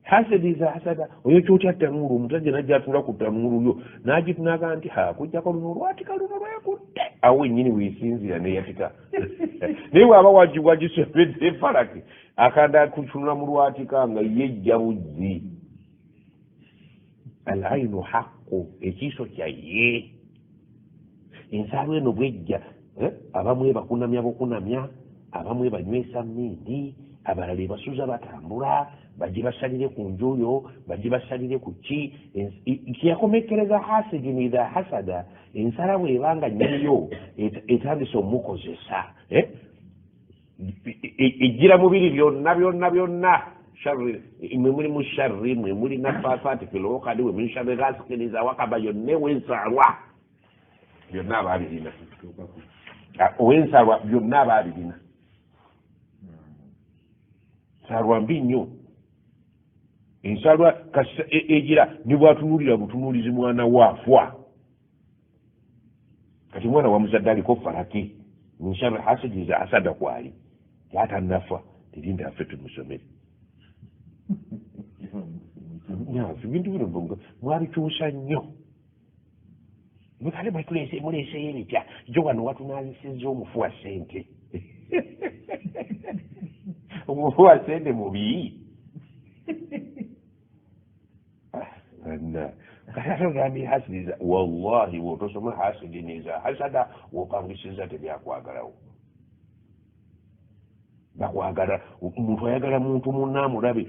hasadiza hasada oyo kyotya ttanuulu omusajja najja atula ku ttanuulu yo n'agitunaga nti kujjako luno olwatika luno lwekudde awo ennyini weesinzira neyatika naye bw'aba wagisobedde falaki akanda kutunula mu lwatika nga yejja buzzi alainu haqqu ekiiso kyaye ensaalwa eno bwejja abamu ebakunamya bukunamya abamu ebanywesa mmindi abalala ebasuza batambula bajje basalire ku njuyo bajje basalire ku ki kyeyakomekereza hasidin idha hasada ensala bwebanga nnyiniyo etandise omukozesa ejjira mubiri byonna mwe muli mu sharri mwe muli nafasaati filokadi mwe muli sharri gasikiriza wakaba yonna ew'ensalwa byonna abaabirina ow'ensalwa byonna abaabirina nsalwa mbi nnyo ensalwa egira ne bwatunuulira butunuulizi mwana waafwa kati mwana wamuzadde aliko falaki nsharri hasidiza asada kwali yatannafa terinda affe tumusomere bintu bino mwabikyusa nnyo mukale muleeseyo emitya jo wano watunaanyisizza omufu wa ssente omufu wa ssente mubi katagambye hasidiza wallahi wotosoma hasidiniza hasada wopangisiza tebyakwagalawo bakwagala omuntu ayagala muntu munnaamulabe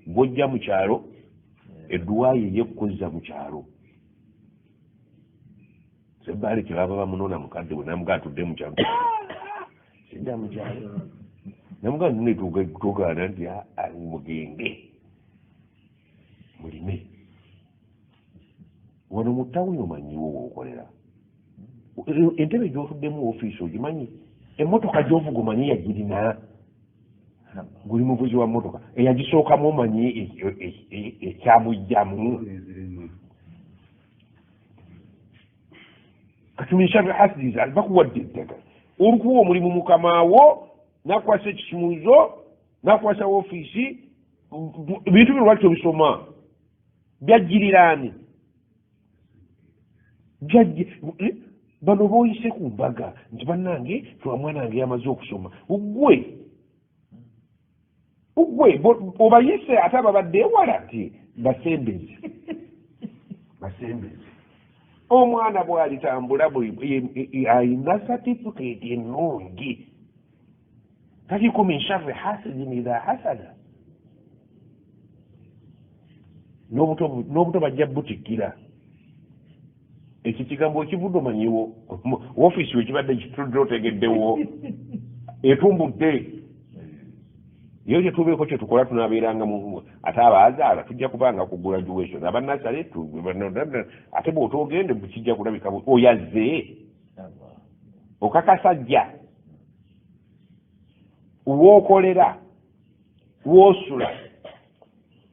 gwojja mu kyalo edduwayi eyekukuzza mu kyalo sebbaali kyebaba bamunona mukadde we namuga atudde mu kyalo sidda mu kyalo namugamba ne tugaana nti mugende mulime wano mu tawuni omanyiwo wokolera entebe gyotuddemu ofiisi ogimanyi emmotoka gyovuga omanyi yagirina guli muvuzi wa mmotoka eyagisookamu omanyi ekyamujjamu katumisha hasidi bakuwadde ettaka olukuwa omulimu mukamaawo nakwasa ekisumuzo nakwasa ofiisi bintu bino lwaki obisoma byajjirirani bano boyise ku mbaga nti bannange twa mwana wange yamaze okusoma ugwe obayise ate ababadde ewala nti basembezi omwana bw'alitambula ayina satifiketi ennungi taliko min sharri hasidin idha hasada n'obuto bajja butikkira ekyo kigambo ekivudde omanyiwo ofiisi wekibadde kitudde otegeddewo etumbudde iyo kyetubeeko kyetukola tunabeeranga ate abaazaala tujja kubanga ku graduation abanasale ate bw'otogende kijja kulabika oyazze okakasajja wookolera woosula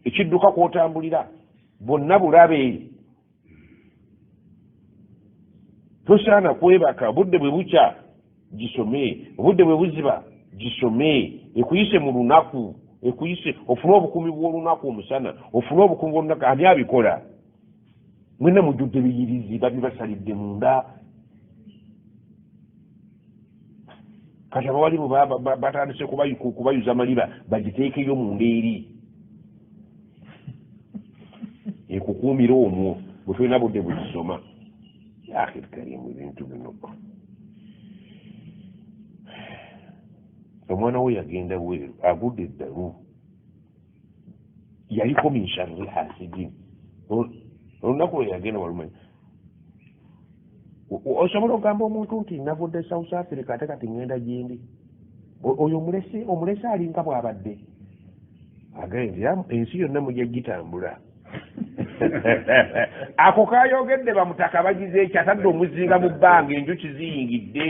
ekidduka kwotambulira bonna bulabe tosaana kwebaka obudde bwe bukya gisome obudde bwe buziba gisome ekuyise mu lunaku ekuyise ofune obukumi bw'olunaku omusana ofune obukumi bw'olunaku ani abikola mwena mujjudde biyirizi babibasalidde munda kati abawalimu batandise kubayuza maliba bagiteekeyo munda eri ekukuumira omwo bwe tulina budde bugisoma yakirikalimu ebintu bino omwana we yagenda bweru agudde eddalu yaliko min sharri hasidin olunaku lwe yagenda walumanyi osobola okugamba omuntu nti navudde South Africa ate kati ngenda gyendi oyo omulese alinga bw'abadde agende nti ensi yonna mujja gitambula ako kayogedde bamutaka bagize ekyo atadde omuzinga mu bbanga enjuki ziyingidde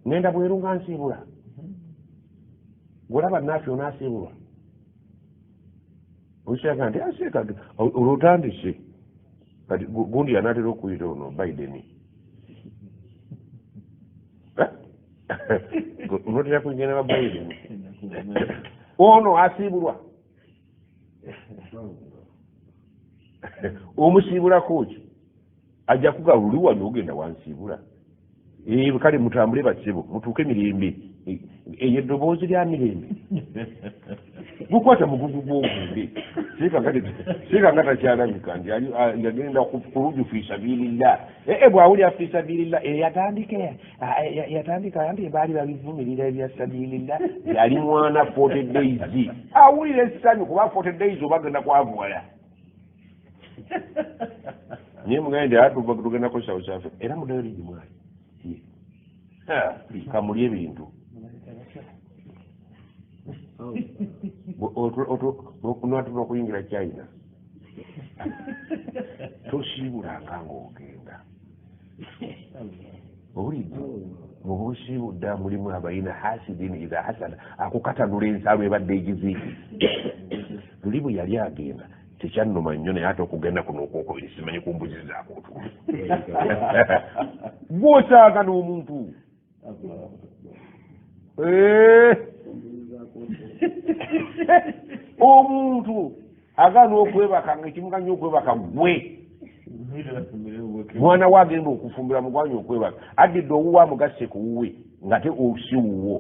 ngenda bweru nga nsiibula golaba naafi onaasiibulwa okisaga nti aseeka olutandise kati gundi yanaatera okuyita ono Biden onotera kuyingana ba Biden ono asiibulwa omusiibulako ki ajja kugaba luli wano ogenda wansiibula kale mutambule bakibu mutuuke mirembe eyo eddoboozi lya mirembe gukwata mugugu gw'ogumbe siika nga takyalabika nti yagenda kuluju fi sabilillah bwawulira fi sabilillah yatandika nti baali babivumirira ebya sabilillah yali mwana 40 days awulira essanyu kuba 40 days obagenda kwavuwala naye mugende tugendako South Africa era mudayo ligimwali kamuli ebintu natuna okuyingira China tosiibulanga ng'ogenda owulidde muba osiibudde mulimu abayina hasidini idha hasada akukatanula ensalo ebadde egiziiki luli bwe yali agenda tekyannuma nnyo naye ate okugenda kuno okwokubiri simanyi kumbuzi zaakutu gwosaaga n'omuntu omuntu agaana okwebaka nga ekimuga nnyo okwebaka gwe mwana we agenda okufumbira mugwanya okwebaka addidde owuwe amugasse ku wuwe nga te osiwuwo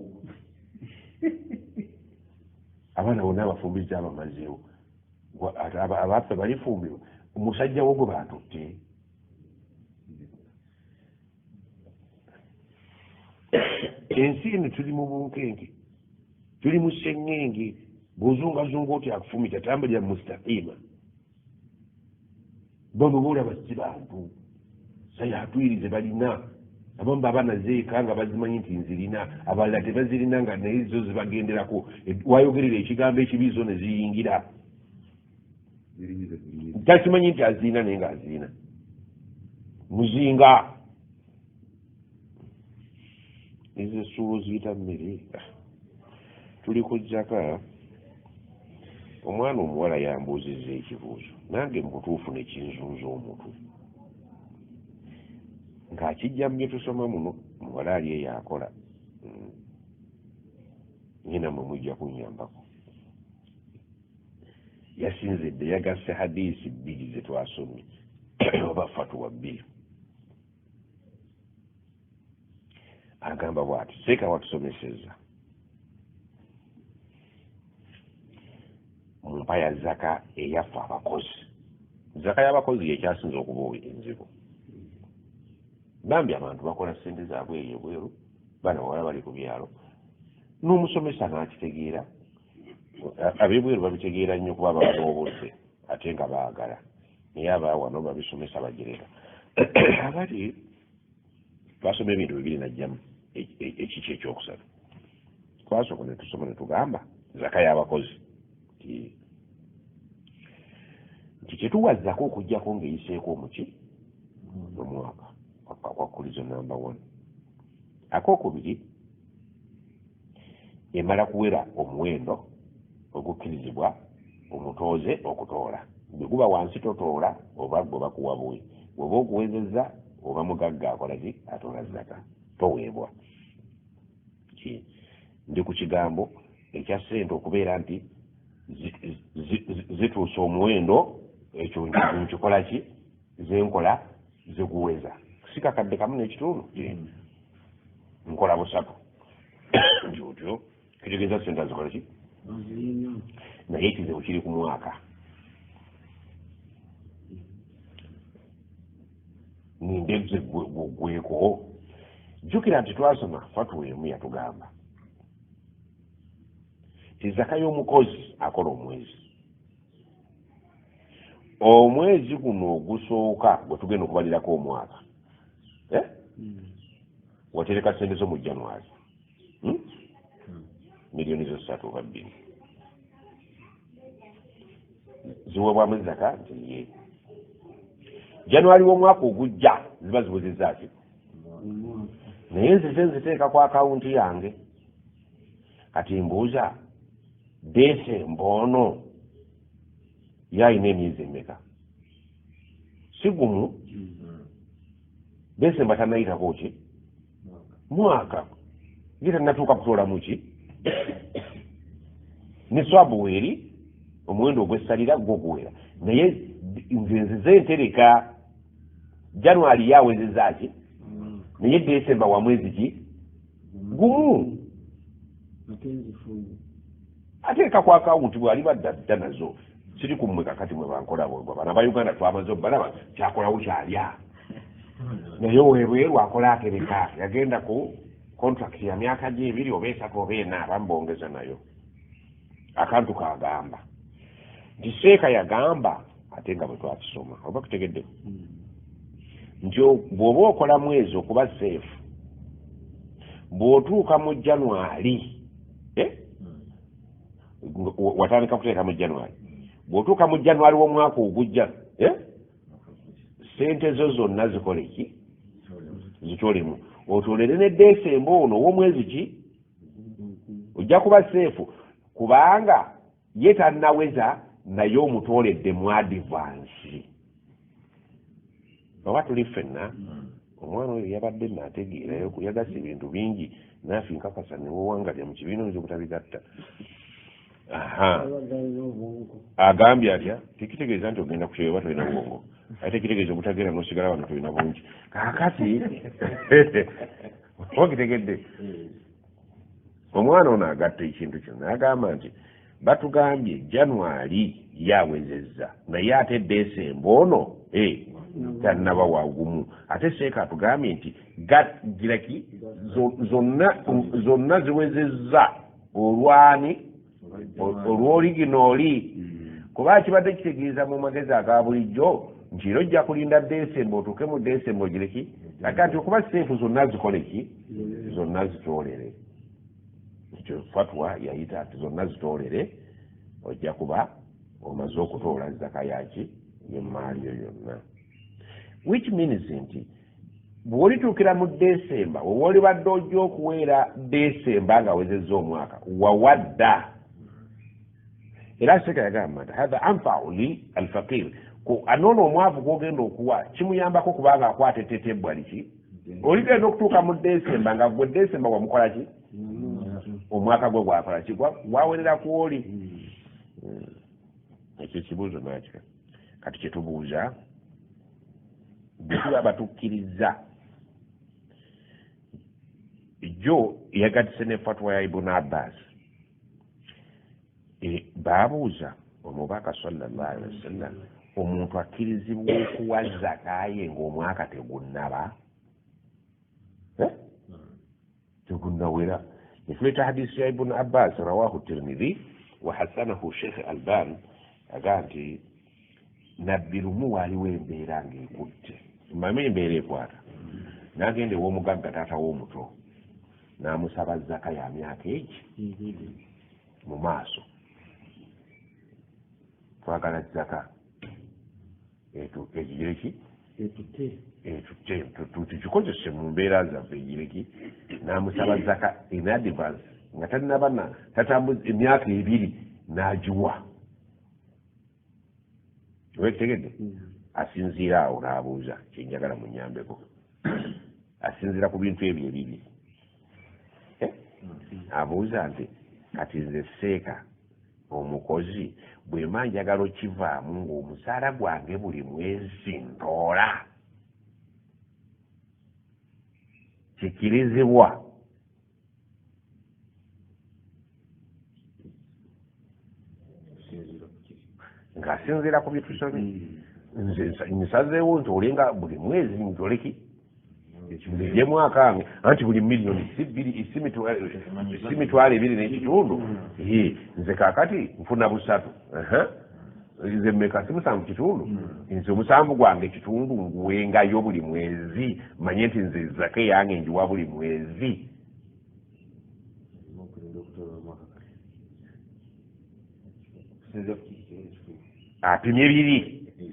abaana bonna abafumbizi abamazeewo abaffe balifumbirwa omusajja wo gwe batutte ensi eno tuli mu bunkenke tuli mu sseŋŋenge bw'ozungazunga oti akufumita tambulira mustaqima bano boolaba si bantu sayatwirize balina abamu baba nazeeka nga bazimanyi nti nzirina abalala tebazirina nga naye zo zibagenderako wayogerera ekigambo ekibizo ne ziyingira takimanyi nti aziina naye nga aziina muzinga ezo essuubo ziyita mmere tuli kujjaka omwana omuwala yambuuzizza ekibuuzo nange mu butuufu nekinzuuza omutwe ng'akijja mu bye tusoma muno muwala ali eyo akola nyina mwe mujja kunnyambako yasinzidde yagasse hadiisi bbiri ze twasomye oba fatuwa bbiri agamba bw'ati seeka watusomesezza mu mpa ya zaka eyaffe abakozi zaka y'abakozi yekyasinza okuba enzibu bambi abantu bakola ssente zaabwe eyo bweru baana bawala bali ku byalo n'omusomesa n'akitegeera ab'ebweru babitegeera nnyo kuba baba n'obudde ate nga baagala naye abaawano babisomesa bagereka abali twasoma ebintu bibiri najjamu ekiki ekyokusatu twasooka ne tusoma ne tugamba zaka y'abakozi nti kyetuwazzako okuggyako ng'eyiseeko omuki omwaka akwakulizo namba 1 akokubiri emala kuwera omuwendo ogukkirizibwa omutooze okutoola bwe guba wansi totoola oba gwe bakuwa buwe bw'oba oguwezezza oba mugagga akolaki atoola zaka toweebwa ndi ku kigambo ekya ssente okubeera nti zituusa omuwendo ekyo nkikola ki zenkola ziguweza sikakadde kamu n'ekitundu nkola busatu ntyotyo kitegeeza ssente azikola ki naye ekizibu kiri ku mwaka nindeze gweko jjukira nti twasoma fatuwa emu yatugamba ti zaka y'omukozi akola omwezi guno ogusooka bwe tugenda okubalirako omwaka watereka ssente zo mu January miliyoni zo 3 oba 2 ziweebwamu zaka nti ye January w'omwaka ogujja ziba ziwezezza ki naye nziteeka ku akawunti yange kati mbuuza Desemba ono yalina emyezi emeka si gumu Desemba tanayitako ki mwaka ye tannatuuka kutoolamu ki ne swabu weeri omuwendo ogw'essalira gwo guwera naye nze nzize ntereka January yawezezza ki naye Desemba wa mwezi ki gumu ateeka ku akawunti bw'ali badda nazo siri ku mmwe kakati mwe bankola bwe bana ba Uganda twamaze obalaba kyakolawo kyalya naye weebweru akola atereka yagenda ku contract ya myaka gye 2 oba 3 oba 4 abambongeza nayo akantu kagamba nti seeka yagamba ate nga bwe twakisoma oba kutegedde nti bw'oba okola mwezi okuba safe bw'otuuka mu January watandika kuteeka mu January bw'otuuka mu January w'omwaka ogujja sente zo zonna zikole ki zitolemu otolere ne Desemba ono ow'omwezi ki ojja kuba seefu kubanga ye tannaweza naye omutooledde mu advance oba tuli ffenna omwana oyo yabadde naategeerayo yagasse ebintu bingi naafe nkakasa newowangalya mu kibiina oyinza obutabigatta agambye atya tekitegeeza nti ogenda kukyeba oba tolina bwongo ate kitegeeza obutagenda n'osigala wano tolina bungi kaakati okitegedde omwana ono agatta ekintu kino agamba nti batugambye January yawezezza naye ate Desemba ono tannaba wagumu ate seeka atugambye nti giraki zonna ziwezezza olwani olw'originoli kuba kibadde kitegeeza mu magezi aga bulijjo nti era ojja kulinda Desemba otuuke mu Desemba ogire ki aga nti okuba seefu zonna zikole ki zonna zitoolere ekyo fatwa yayita ati zonna zitoolere ojja kuba omaze okutoola zaka yaki yemaali yo yonna which means nti bw'olituukira mu Desemba oba olibadde ojja okuweera Desemba nga wezezza omwaka wawadda era Sheikh yagamba nti hatha anfa'u li alfaqir anoono omwavu gw'ogenda okuwa kimuyambako kubanga akwata ettetebbwa liki oligenda okutuuka mu Desemba nga gwe Desemba wamukola ki omwaka gwe gwakola ki gwawerera ku oli ekyo kibuuzo nakika kati kyetubuuza bwe tulaba tukkiriza jo yagatise ne fatwa ya Ibn Abbas baabuuza omubaka sallallahu alaihi wasallam omuntu akkirizibwa okuwa zakaye ng'omwaka tegunnaba tegunnawera netuleeta hadisi ya Ibn Abbas rawahu Tirmidhi wa hasanahu Sheikh Albani aga nti nabbi lumu waaliwo embeera ng'ekutte mmanyi embeera ekwata n'agenda ew'omugagga taata w'omuto n'amusaba zaka ya myaka egi mu maaso twagala zaka egire ki tukikozese mu mbeera zaffe egire ki n'amusaba zaka in advance nga talinaba tatambuza emyaka ebiri n'agiwa wekitegedde asinziira awo n'abuuza kyenjagala mu nnyambeko asinziira ku bintu ebyo ebibiri abuuza nti kati nze seeka omukozi bwe mba njagala okivaamu ng'omusaala gwange buli mwezi ntoola kikirizibwa ng'asinziira ku byetusomye nze nsazeewo nti olenga buli mwezi ntoleki nze mwakange anti buli miliyoni si mitwalo ebiri n'ekitundu nze kaakati nfuna 3 nze mmeka si 7 kitundu nze omusanvu gwange ekitundu nguwengayo buli mwezi manye nti nze zaka yange njiwa buli mwezi apimye biri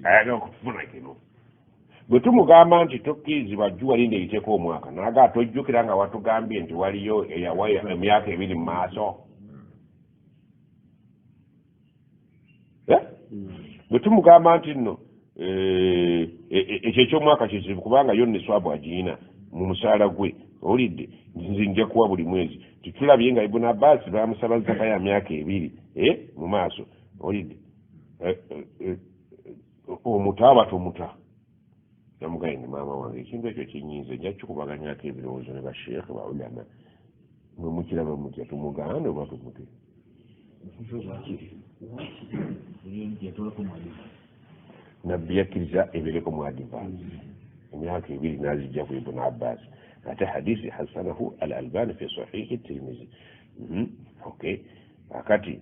ayagala kufuna kino bwe tumugamba nti tokkirizibwa jjuwa lindi eyiteeko omwaka naga tojjukira nga watugambye nti waliyo eyawa emyaka ebiri mu maaso bwe tumugamba nti nno ekyo ekyomwaka kizibu kubanga yo neswabu agiina mu musaala gwe owulidde nze nja kuwa buli mwezi titulabye nga Ibn Abbas bamusaba zaka ya myaka ebiri mu maaso owulidde omutaaba tomuta yamugaye ni maama wange ekintu ekyo kinyinze nja kikubaganyako ebirowoozo ne basheekhe baulama mwe mukiraba mutya tumugande oba tumute nabbi yakkiriza ebeereko mu advance emyaka ebiri n'azijja ku Ibn Abbas ate hadisi hasanahu al Albani fi sahihi Tirmidhi okay akati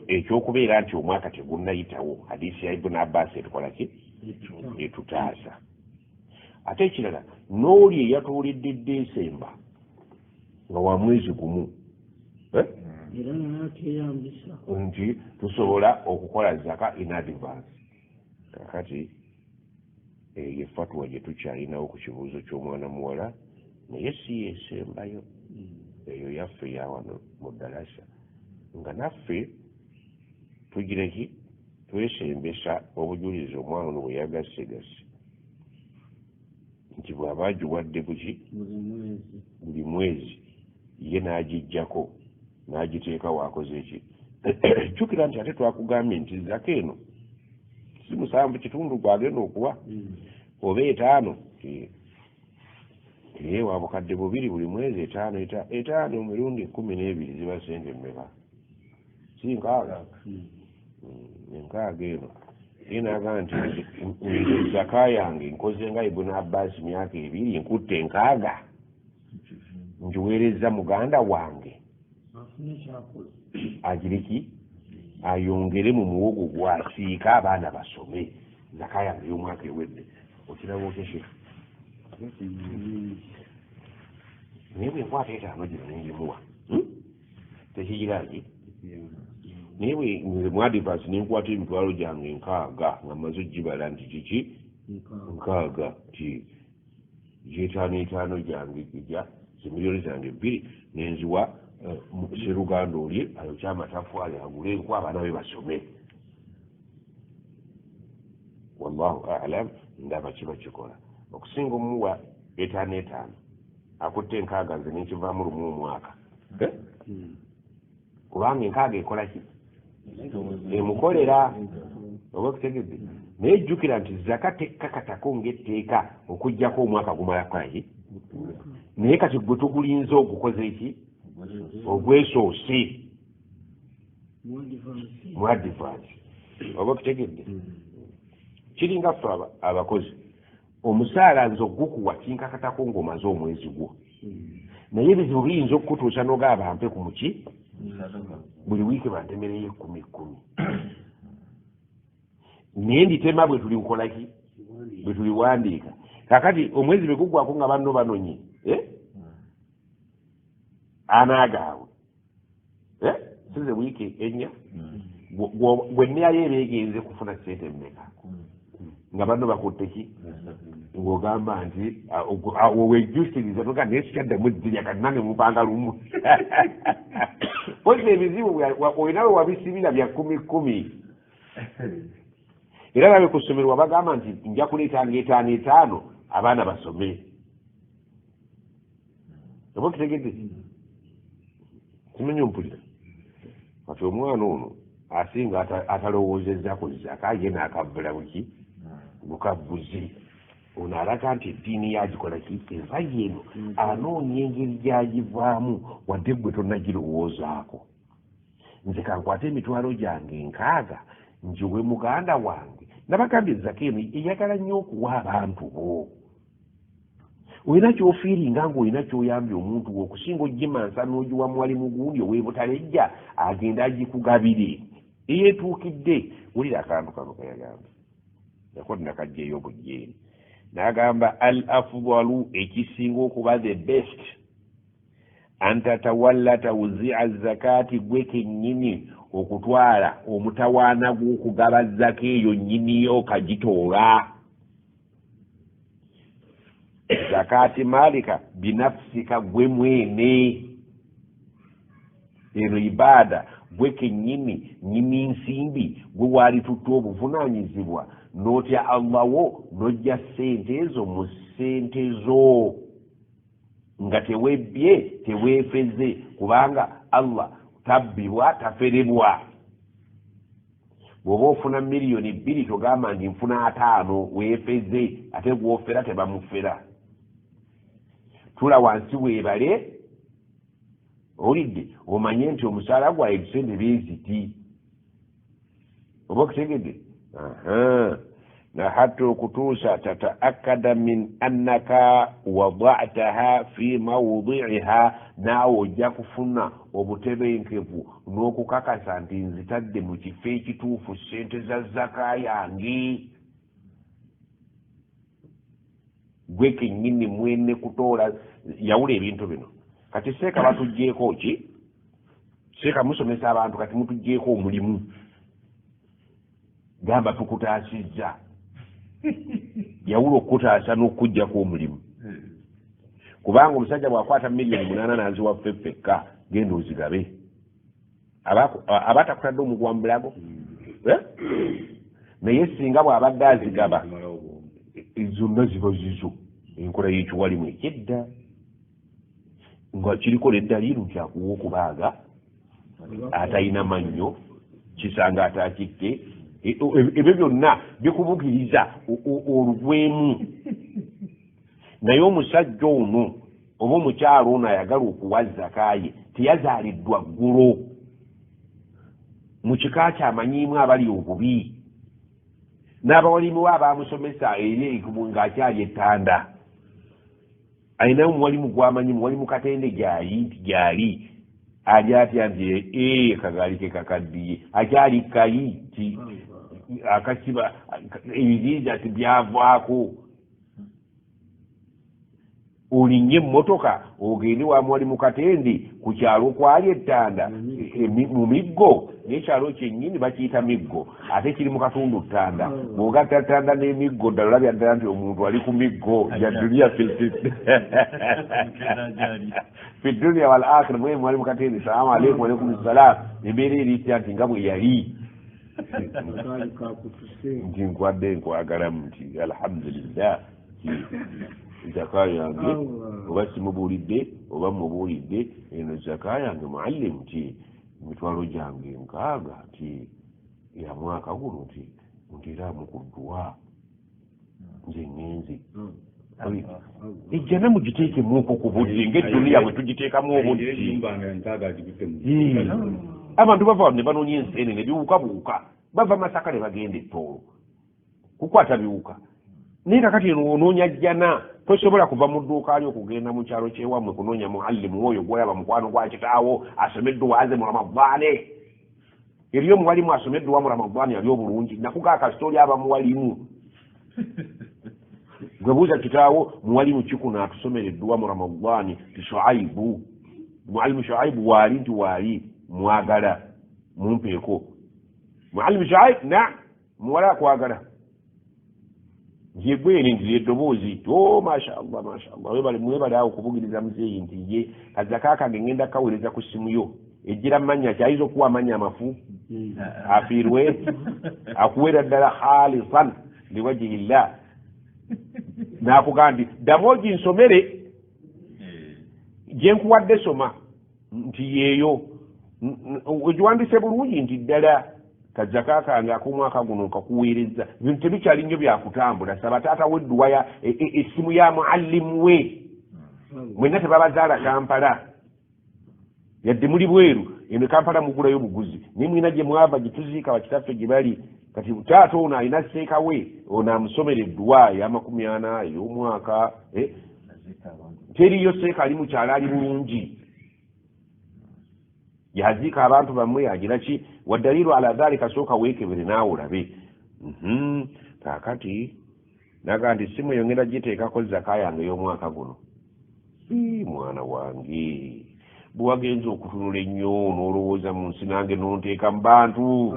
ekyokubeera nti omwaka tegunnayitawo hadisi ya Ibn Abbas etukola ki etutaasa ate ekirala n'oli eyatuulidde Desemba nga wa mwezi gumu nti tusobola okukola zaka in advance kakati eyo fatwa gye tukyalinawo ku kibuuzo ky'omwana muwala naye si yesembayo eyo yaffe yawano mu dalasa nga naffe tugireki twesembesa obujulizi omwana ono bwe yagasegase nti bw'aba agiwadde buki buli mwezi ye n'agijjako n'agiteeka waakoze eki jjukira nti ate twakugambye nti zaka eno si 7 kitundu gwagenda okuwa oba 5 wa bukadde 2 buli mwezi 5 mirundi 12 ziba sente mmeka si nkaaga enkaaga eno ye naga nti zaka yange nkoze nga Ibn Abbas myaka 2 nkutte enkaaga njiweereza muganda wange agiriki ayongere mu muwogo gwasiika abaana basome zakaya y'omwaka ewedde okiraba okeshe naye bwe nkwata etaano gino nengimuwa tekigiraki naye bwe nze mwadivasi nenkwata emitwalo gyange nkaaga nga maze ogibala nti kiki nkaaga ti gyetaano gyange gija emiliyoni zange 2 nenziwa seruganda oli ayokya amatafali agule enku abaana be basome wallahu alam ndaba kiba kikola okusinga omuwa 5 akutte enkaaga nze nekivaamu lumu omwaka kubanga enkaaga ekola ki emukolera oba okutegedde naye jjukira nti zaka tekkakatako ng'etteeka okuggyako omwaka gumalakayi naye kati gwe tugulinza ogukoze eki ogwesoose mu advance oba okutegedde kiringa ffe abakozi omusaala nze ogukuwa kinkakatako ng'omaze omwezi gwo naye ebizibu biyinza okukutuusa n'ogaba mpe ku muki buli wiiki bantemereyo 10 naye nditema bwe tuli nkolaki bwe tuliwandiika kakati omwezi bwe gugwako nga banno banonye anaagaawe size wiiki 4 bwe nneyayo ebeegenze kufuna sente mmeka nga banno bakutteki ng'ogamba nti wejjusiriza toga naye sikaddamu eddenya kati nange mupanga lumu pozi ebizibu olinawe wabisibira bya 10 era babe ku ssomero wabagamba nti nja kuleetanga 5 abaana basome oba kitegedde kimenye ompulira kati omwana ono asinga atalowoozezzaako zaka ye n'akabbula buki bukabbuzi ono alaga nti eddiini yagikola ki enva yeeno anoonya engeri gyagivaamu wadde gwe tonnagirowoozaako nze kankwate emitwalo gyange nkaaga njiwe muganda wange nabagambye zaka eno eyagala nnyo okuwa abantu bo olina kyofiiringa ng'olina kyoyambye omuntu wo okusinga ogimansa n'ogiwa mwalimu gundi ow'ebutalejja agenda agikugabire eyeetuukidde wulira akantu kano kayagamba yako nakajjeeyo obujjeeri n'agamba al afdalu ekisinga okuba the best antatawalla tawzia zakati gwe kennyini okutwala omutawaana gw'okugaba zaka eyo nnyiniyo kagitoola zakati malika binafsika gwe mwene eno ibaada gwe kennyini nyini nsimbi gwe waali tutta obuvunaanyizibwa n'otya Allah wo n'ojja ssente ezo mu ssente zo nga tewebbye teweefeze kubanga Allah tabbibwa taferebwa bw'oba ofuna miliyoni 2 togamba nti nfuna 5 weefeze ate gw'ofera tebamufera tula wansi weebale olidde omanye nti omusaala gwawe ebisente byeziti oba okutegedde na hatta okutuusa tataakada min annaka wadataha fi mawdiiha naawe ojja kufuna obutebenkevu n'okukakasa nti nzitadde mu kifo ekituufu ssente za zaka yange gwe kennyini mwene kutoola yawula ebintu bino kati seeka batugjeeko ki seeka musomesa abantu kati mutugjeeko omulimu gamba tukutaasizza yawula okutaasa n'okuggyako omulimu kubanga omusajja bw'akwata miliyoni 8 n'aziwa ffeffekka genda ozigabe abatakutadde omugwa mu bulago naye singa bw'abadde azigaba zonna ziba zizo enkola y'ekiwalimu ekyedda nga kiriko neddaliiru kyakuwa okubaaga atalina mannyo kisanga ataakitte ebyo byonna bikubugiriza olugwemu naye omusajja ono oba omukyalo ono ayagala okuwa zakaye teyazaaliddwa ggulo mu kika kyamanyiimu abali obubi n'abawalimu abaamusomesa eri ng'akyali ettanda ayinayo muwalimu gwamanyi muwalimu katende gyali nti gyali ali atya nti kagaali ke kakaddiye akyali kayi ti akasiba ebiriiza ati byavaako olinnye emmotoka ogende wamwali mu Katende ku kyalo kwali ettanda mu Miggo n'ekyalo kyennyini bakiyita Miggo ate kiri mu katundu ttanda bw'ogatta ttanda n'Emiggo ddala olabya ddala nti omuntu ali ku Miggo ya dunia fi dunia wal akhira mwe mwali mu Katende salaamu aleikum walaikum salaam embeera eriitya nti nga bwe yali nti nkwadde nkwagalamu nti alhamdulillah zaka yange oba simubuulidde oba mubuulidde eno zaka yange muallimu nti emitwalo gyange 6 nti ya mwaka guno nti nteeramu ku dduwa nze ngenze ejjana mugiteekemuuko ku budde ng'edduniya bwe tugiteekamu obudde abantu bava ne banoonya enseenene biwukabuuka bava Masaka ne bagenda Tooro kukwata biwuka naye kakati onoonya jjana tosobola kuva mu dduuka lyo okugenda mu kyalo kyewammwe kunoonya muallimu oyo gwolaba mukwano gwa kitaawo asomeddwa waaze mu Ramadhaani eriyo muwalimu asomeddwa mu Ramadhaani ali obulungi nakugaa kasitooli aba muwalimu gwe buuza kitaawo muwalimu kikuna atusomereddwa mu Ramadhaani ti Shuaibu muallimu Shuaibu waali nti waali mwagala mumpeeko muallimu Shuaibu na muwala akwagala yegwene nti eddoboozi mashallah mwebale awo okubugiriza muzeeyi nti ye kazaka kange ngenda kaweereza ku ssimu yo ejjira manya kyayinza okuwa amanya amafu afiirwe akuweera ddala khalisan liwajihillah n'akugamba nti ddamu oginsomere gye nkuwadde soma nti yeeyo ogiwandise bulungi nti ddala kazaka kange ak'omwaka guno nkakuweereza bintu tebikyali nnyo byakutambula saba taata wedduwa essimu ya muallimu we mwenna tebabazaala Kampala yadde muli bweru eno Kampala mugulayo buguzi naye mwina gye mwava gye tuziika bakitaffe gye bali kati taata ono alina seeka we ono amusomera edduwa ya 40 ey'omwaka teriyo seeka ali mu kyalo ali bulungi yaziika abantu bammwe yagira ki waddaliiru ala dhalika sooka weekebere naawe olabe kaakati naga nti simu eyo ngenda giteekako zaka yange ey'omwaka guno mwana wange bwe wagenza okutunula ennyo n'olowooza mu nsi nange n'onteeka mu bantu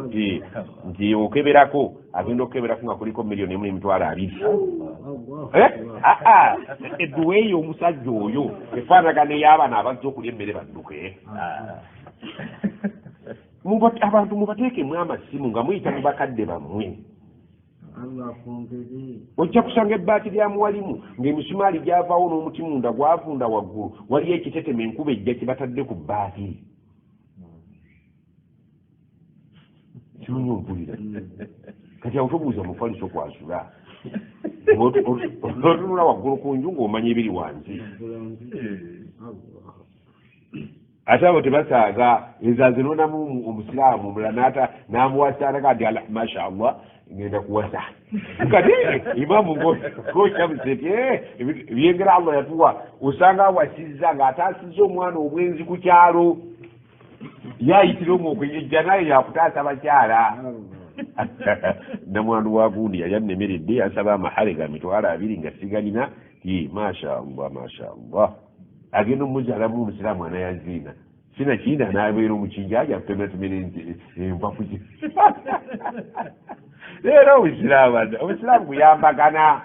nti okeberako agenda okukeberako nga kuliko $1,200,000 edduwa eyo omusajja oyo efaanagana ey'abaana abazza okulya emmere badduke abantu mubateekemu amasimu nga muyita mu bakadde bammwe ojja kusanga ebbaati lya muwalimu ng'emisumaali gyavaawo n'omuti munda gwavunda waggulu waliyo ekitetema enkuba ejja kibatadde ku bbaati kimanyi ompulira kati awo tobuuza mufaliso kwasula otunula waggulu ku nju ng'omanya ebiri wansi ate abo tebasaaga enzanze nonamu omusiraamu omulanaata n'amuwasa alaga nti mashallah ngenda kuwasa kati imamu ngoshabuseti byengera Allah yatuwa osanga awasizza ng'ate asizza omwana obwenzi ku kyalo yayitira omwo ejja naye yakutaasa bakyala namwandu wa gundi yali annemeredde asaba amahale ga $200 nga sigalina mashallah agenda omuzaalamu omusiraamu anayaziina sina kiina n'abeera omukinjaja akutemetemere empafu ze leero obusiraamu buyambagana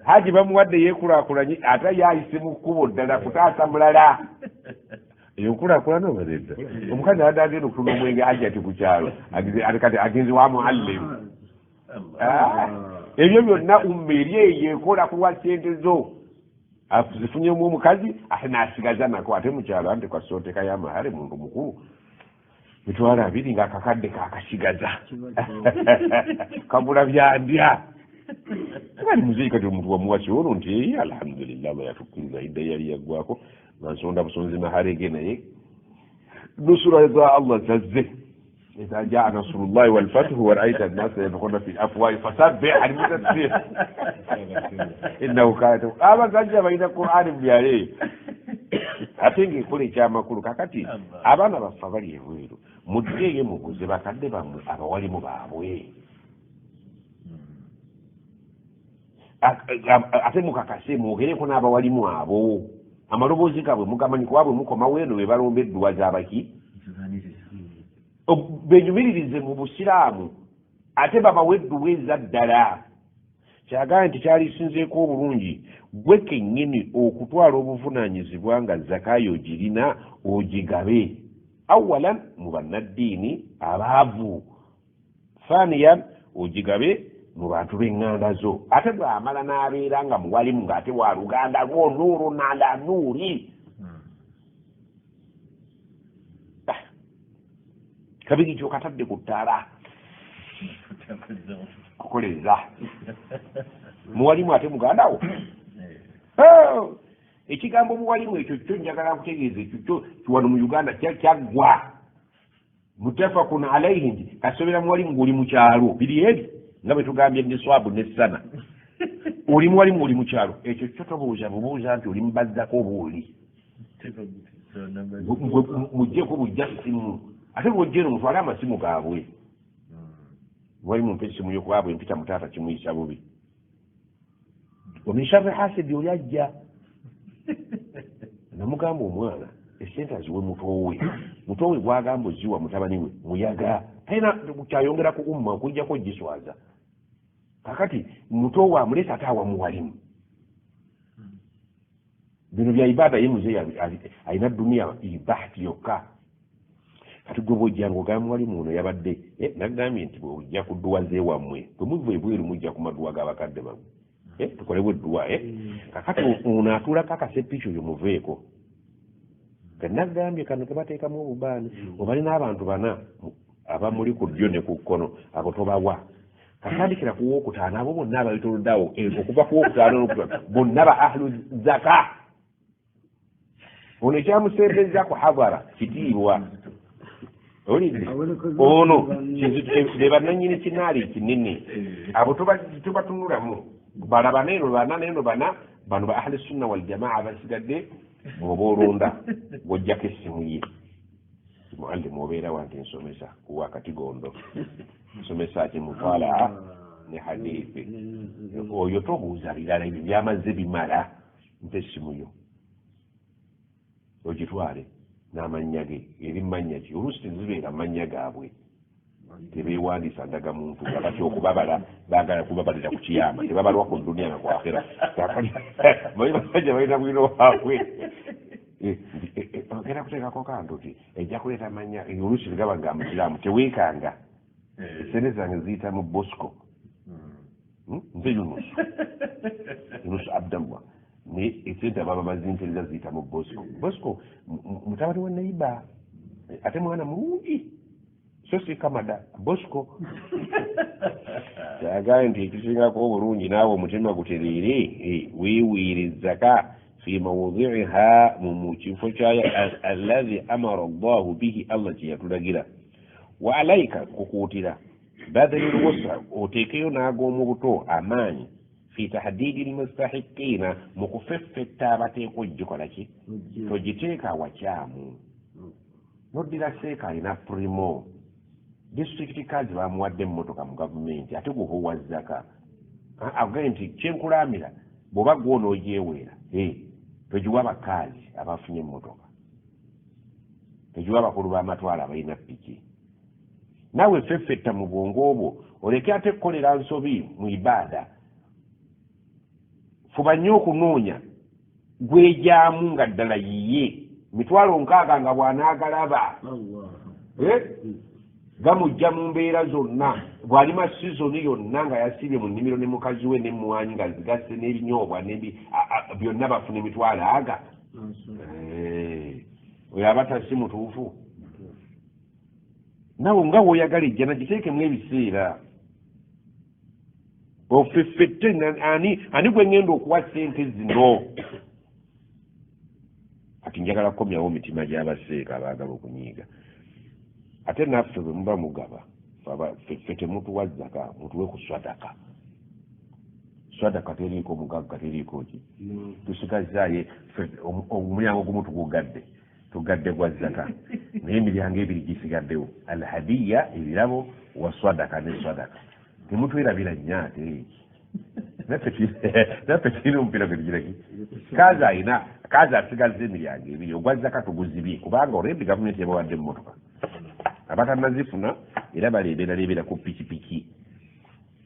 haji bamuwadde yeekulaakulanye ate yayise mu kkubo ddala kutaasa mulala eyo nkulaakulana obaredda omukazi abadde agenda okutunda omwenge haji ati ku kyalo kati agenzi wa muallimu ebyo byonna umma eri eyo ekola kuwa sente zo azifunyemu omukazi ate n'asigaza nako ate mukyalo ante kwasooteka y'amahale muntu mukulu $200 ng'akakadde kakasigaza kabula byandya ali muzeeyi kati omuntu wamuwasi ono nti alhamdulillah Allah yatukkiriza idda yali yaggwako nansonda busonzi maharege naye nusura za Allah zazze إذا جاء نصر الله والفتح ورأيت الناس يدخلون في الأفواه فسبح المتسبح إنه كان أما سجى بين القرآن بياليه atenga kule kyama kulu kakati abana bafa bali ebweru muddeyo muguze bakadde bamwe abawalimu baabwe ate mukakase mwogereko n'abawalimu abo amaloboozi gaabwe mugamanyi kuwabwe mukomawo eno be balomba edduwa z'abaki benyumiririze mu busiraamu ate babawe edduwa ezaddala kyagala nti kyalisinzeeko obulungi gwe kennyini okutwala obuvunaanyizibwa nga zakayo ogirina ogigabe awalan mu bannaddiini abaavu faniyan ogigabe mu bantu b'eŋŋanda zo ate bw'amala n'abeera nga muwalimu ng'ate wa luganda lwo nuuru nala nuuri kabiri kyokatadde ku ttaala kukoleza muwalimu ate mugandawo ekigambo muwalimu ekyo kyo njagala kutegeeza ekyo kiwano mu uganda kyaggwa mutafakun alaihi nti kasobera muwalimu ng'oli mu kyalo biri ebi nga bwe tugambye neswabu nessana oli muwalimu oli mu kyalo ekyo kyo bubuuza nti oli mubazzako oba oli muggyeko bujja simu ate bwojjeeno mutwale amasimu gaabwe muwalimu mpa essimu yokubaabwe mpita mutaata kimuyisa bubi omin sharri hasidi oli ajja namugamba omwana esente aziwe mutowe gwagamba oziwa mutabani we muyaga talina kyayongera kuumma okujjako giswaza kakati mutowe amulesa ate awa muwalimu bino bya ibada ye muzeeyi alina duniya ibahati yokka kati gwe bwojjanga ogamba muwalimu ono yabadde nagambye nti bwojja ku dduwa zeewammwe bwe muva ebweru mujja ku maduwa g'abakadde bammwe tukolebwa edduwa kakati ono atuulako akasepiki oyo muveeko kenagambye kano kebateekamu obubaani oba lina abantu bana abamuli ku ddyo ne ku kkono abo tobawa katandikira ku wookutaano abo bonna abayitoloddawo okuva ku wookutaano bonna ba ahlu zaka ono ekyamusembeza ku hadara kitiibwa olidde ono be bannannyini kinaali kinene abo tobatunulamu balaba neno bana bano ba ahli sunna wal jamaa basigadde bw'oba olonda bw'ojjako essimu ye muallimu obeera wanti nsomesa kuwa katigondo nsomesa ki mutwalaa ne hadithi oyo tobuuza birala ebyo byamaze bimala mpa essimu yo ogitwale n'amannya ge eri mannya ki oluusi tezibeera mannya gaabwe tebeewandiisa ndagamuntu nga batya okubabala baagala kubabalira ku kiyama tebabalwa ku duniya na ku akhira basajja balina bwino waabwe ogenda kuteekako kantu ti ejja kuleeta manya oluusi ligaba nga musiraamu teweekanga esente zange ziyita mu bosco nze yunusu abdallah ne esente baba bazintereza ziyita mu bosco mutabani wa naiba ate mwana mulungi so si kamada bosco kyagaye nti ekisingako obulungi naawe omutima gutereere weewiire zaka fi mawudhiha mu kifo kyayo alladhi amara allahu bihi allah kyeyatulagira wa alaika kukuutira badali lwusra oteekeyo n'ag'omu buto amaanyi fi tahdidi lmustahiqiina mu kufeffetta abateeka ogikola ki togiteeka awakyamu noddira seeka alina primo disitulikiti kazi bamuwadde emmotoka mu gavumenti ate guhuwa zaka agaye nti kyenkulaamira bw'oba gwona ogyeweera togiwa abakazi abafunye emmotoka togiwa abakulu b'amatwala abalina piki naawe feffetta mu bwongo obwo oleke ate kukolera nsobi mu ibaada fuba nnyo okunoonya gwejaamu nga ddala yiye mitwalo 6 nga bw'anaagalaba gamujja mu mbeera zonna bw'alima sizoni yonna nga yasibye mu nnimiro ne mukazi we n'emmwanyi nga zigasse n'ebinyoobwa byonna bafuna emitwalo aga oyo aba tasi mutuufu nawe nga bw'oyagala ejjana giteekemu ebiseera ofeffette ani gwe ngenda okuwa sente zino ati njagala kukomyawo mitima gy'abaseeka abaagala okunyiiga ate naffe bwe muba mugaba ffe temutuwa zaka mutuwe ku swadaka teriiko mugagga teriiko ki tusigazaaye omulyango gumu tugadde gwa zaka naye emiryango ebiri gisigaddewo alhadiya ebirabo wa swadaka ne swadaka temutwerabira nnyo ate naffe tulina omupiira gwe tugiraki kazi asigaza emiryango ebiri ogwa zaka tuguzibye kubanga olrendi gavumenti yabawadde emmotoka abatanazifuna era baleeberaleebera ku pikipiki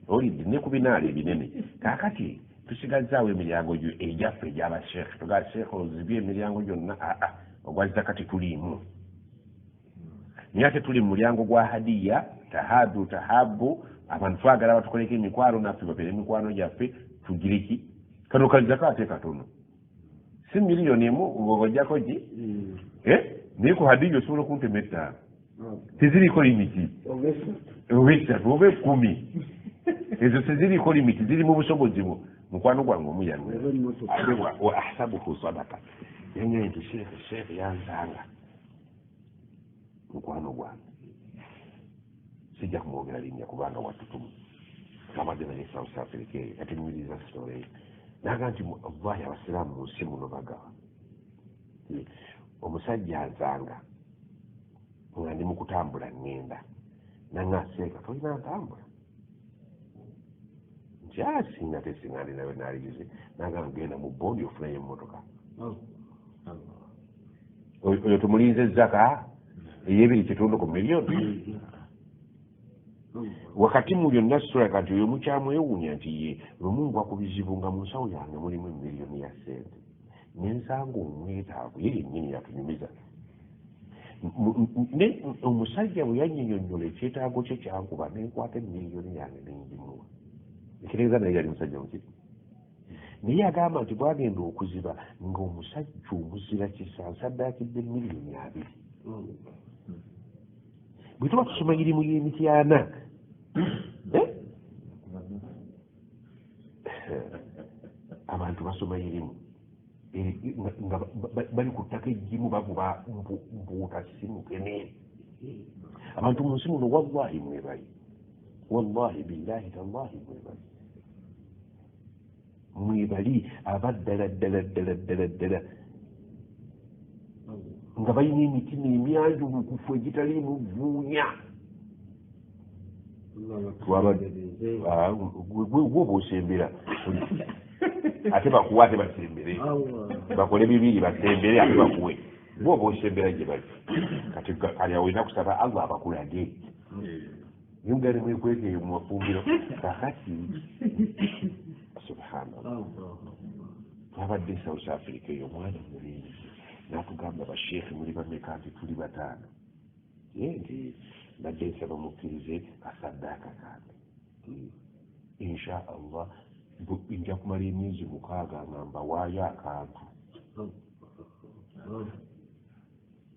olidde ne ku binaala ebinene kaakati tusigazaawo emiryango gyo egyaffe egyabasheekhe tuga sheekhe ozibye emiryango gyonna ogwa zaka tetuliimu naye ate tuli mu mulyango gwa hadiya tahadu tahabu abantu twagala batukoleko emikwano naffe babeera emikwano gyaffe tugireki kano kazaka ate katono si miliyoni emu ng'ojjako gi naye ku hadiya osobola okuntema ettaano teziriko limiti oba esatu oba 10 ezo teziriko limiti ziri mu busobozi bwo mukwano gwange omuyange ahsabuhu sadaka yange nti sheekhe yanzanga mukwano gwange sijja kumwogera linnya kubanga wattutumu abadde naye South Africa eyo yatenyumiriza sitole eyo naga nti vayi abasiraamu mu nsi muno bagaba omusajja anzanga nga ndi mu kutambula ngenda nangaseeka tolina ntambula nti asinga tesinga ndi nawe naaligize naga ngenda mu bondi ofunayo emmotoka oyo tumulinze ezzaka ey'ebiri kitundu ku miliyoni wakati mu byonna sitolaka nti oyo mukyamwewuunya nti ye lumungu akubizibu nga mu nsawo yange mulimu emiliyoni ya sente nensanga omwetaavu ye yennyini yatunyumiza omusajja bwe yanyinyonnyola ekyetaago kye kyankuba nenkwata emiliyoni yange nengimuwa ekitegeeza naye yali musajja mukiri naye agamba nti bwagenda okuziba ng'omusajja omuzira kisansa addaakidde miliyoni 2 bwe tuba tusoma irimu y'emityana abantu basoma irimu nga bali ku ttaka eggimu bavuba mpuuta simukene abantu mu nsi muno wallahi mwebali wallahi billahi tallahi mwebali abaddala ddala nga balina emitima emyanjulukufu egitaliimu vuunya gwoba osembera ate bakuwe ate basembere bakole bibiri basembere ate bakuwe gwoba osembera gye bali kati kali awo olina kusaba allah abakulage yungale mwekweka eyo mumafumbiro kakati subhanallah twabadde South Africa eyo mwana mulinzi natugamba basheekhe muli bameka nti tuli 5 nti badde nsaba mukkirize kasaddaaka kange insha allah nja kumala emyezi 6 nga mbawaayo akantu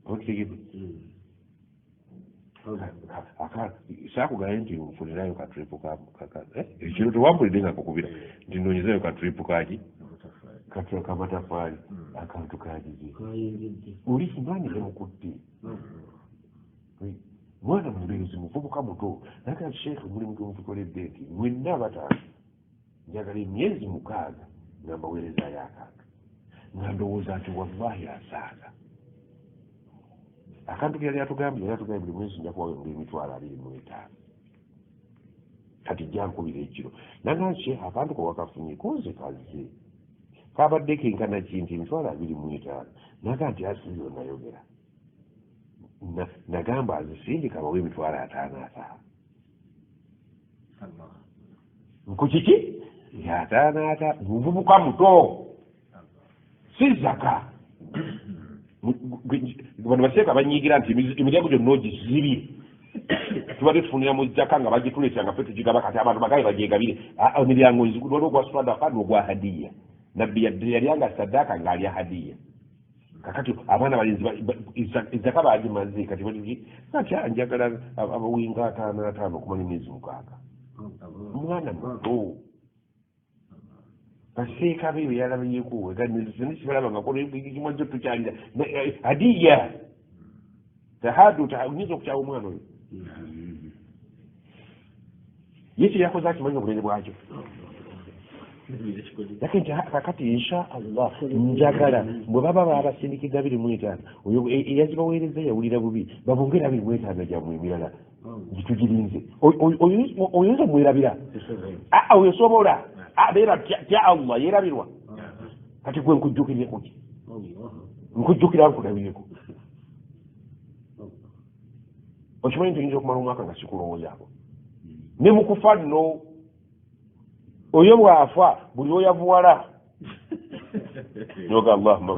otegedde saakugalayo nti nfunirayo katripu ekiro tewambulidde nga kukubira nti ndonyezayo katripu kaki katula kamatafaali akantu kagigi oli kimanyi nemukutte mwana mulenzi muvubuka muto naga sheekhe mulimu gemutukoledde nti mwenna 5 njagala emyezi 6 nga mbaweerezaayo akantu nga ndowooza nti wallahi asaaga akantu ke yali atugambye buli mwezi nja kuwawe ng'emitwalo 25 kati jankubira ekiro naga sheekhe akantu kewakafunye koze kazze kabadde kenkana kinti emitwalo 25 naga nti asiyo nayogera nagamba azisindika bawe emitwalo 5 nkukiki yataanaata muvubuka muto si zaka bano baseeka banyiigira nti emiryango gyonna ogizibye tubadde tufunira mu zaka nga bagituleeta nga ffe tugigaba kati abantu bagabe bagyegabire emiryango waliwo ogwa sadaka n'ogwa hadiya nabbi yalyanga saddaaka ng'alya hadiya kakati abaana balenzi ezaka bagimaze kati batiki kati njagala abawinga 5 okumanya emyezi 6 omwana muto baseeka beyo yalabayeko eganikibalaba nga kimwajjo tukyalira hadiya tahadu oyinza okukyawa omwana oyo yekyo yakoze akimanya obulere bwakyo lakini kakati insha allah njagala bwe baba babasindikiza 25 oyo eyazibaweereza yawulira bubi babongera 25 gyamwe emirala gitugirinze oyinza mwerabira oyo sobola abeera tya Allah yeerabirwa kati gwe nkujjukireko ki nkujjukira nkulabireko okimanyi tuyinza okumala omwaka nga sikulowoozaako ne mukufa nno oyo bw'afa buli oyavuwala noga allahumma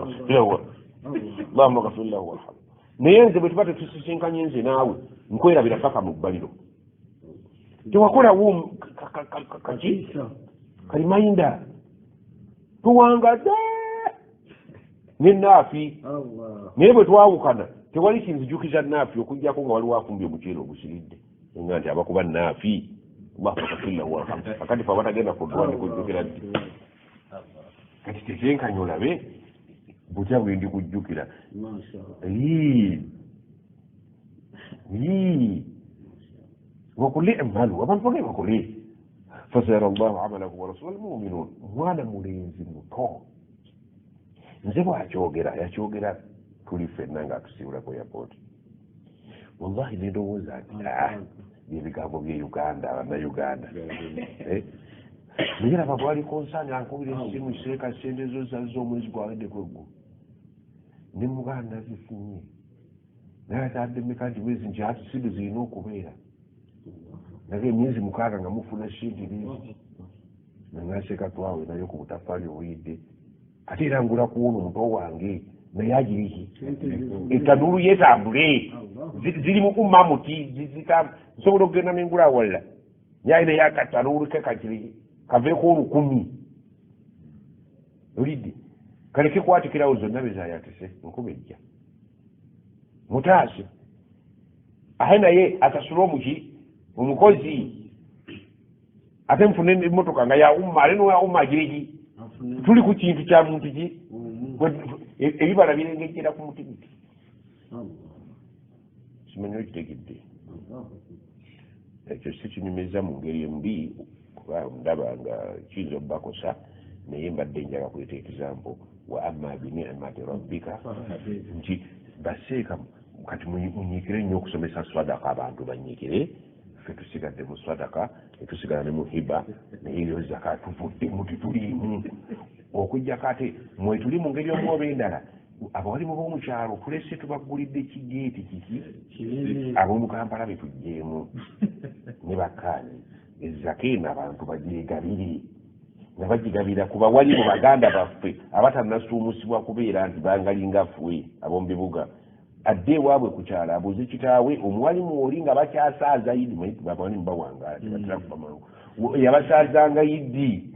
ghafir lahu warham naye nze bwe tuba tetusisinkanye nze naawe nkwerabira paka mu bbaliro tewakolawo kaki kalimayinda tuwangadde ne naafi naye bwe twawukana tewali kinzijukiza naafi okujjako nga waliwo afumbye omuceere ogusiridde nga nti abakuba naafi allahumma ghafir lahu warham akati fe abatagenda kudwa nekujjukira ddi kati tetenkanya olabe butya bwe ndi kujjukira wakule emalu abantu bage bakole fasayara llahu amalakum wa rasulu almuminun mwana mulenzi muto nze bwakyogera yakyogera tuli ffenna nga atusiibula ku airport wallahi nendowooza nti byebigambo bye uganda bannayuganda naye laba bwaliko nsanya ankubira essimu seeka sente zo zazza omwezi gwaweddeko eggo ne muganda zifunye naye atadde mmeka nti mwezi nti ati sidu zirina okubeera naye emyezi 6 nga mufuna sente bingi nangaseka twawe nayo ku butafaali obuyidde ate era ngula kuwona omuto wange naye agiriki etanulu yetambule ziri mukuma muti nsobola okugenda nengula awalala nyaye naye akatanulu ke kakiri kaveeko 1000 olidde kaleke kwatikirawo zonna bezayatise nkuba ejja mutaase ahe naye asasula omuki omukozi ate nfune emmotoka nga yaumma ale noyaumma agireki tuli ku kintu kya muntu ki ebibala birengejjera ku mutimiti simanyi okitegedde ekyo sikinyumiza mu ngeri embi kuba ndaba nga kiyinza obbakosa naye mbadde njaga kweta example wa amma binicmati rabbika nti baseeka kati munyiikire nnyo okusomesa swadaka abantu banyiikire ffe tusigadde mu swadaka netusigala ne mu hiba naye ebyo zaka tuvudde muti tulimu okujjako ate mwe tuli mu ngeri omwoba endala abawalimu b'omukyalo tulese tubaggulidde ekigeeti kiki ab'omu Kampala betugjeemu ne bakkazi ezaka eno abantu bagyegabire nga bagigabira kuba wali mu baganda baffe abatannasuumusibwa kubeera nti bangalinga ffe ab'omu bibuga adde ewaabwe ku kyalo abuuze kitaawe omuwalimu oli nga bakyasaaza idi abawalimu bawangaala tebatera kufa mangu yabasaazanga idi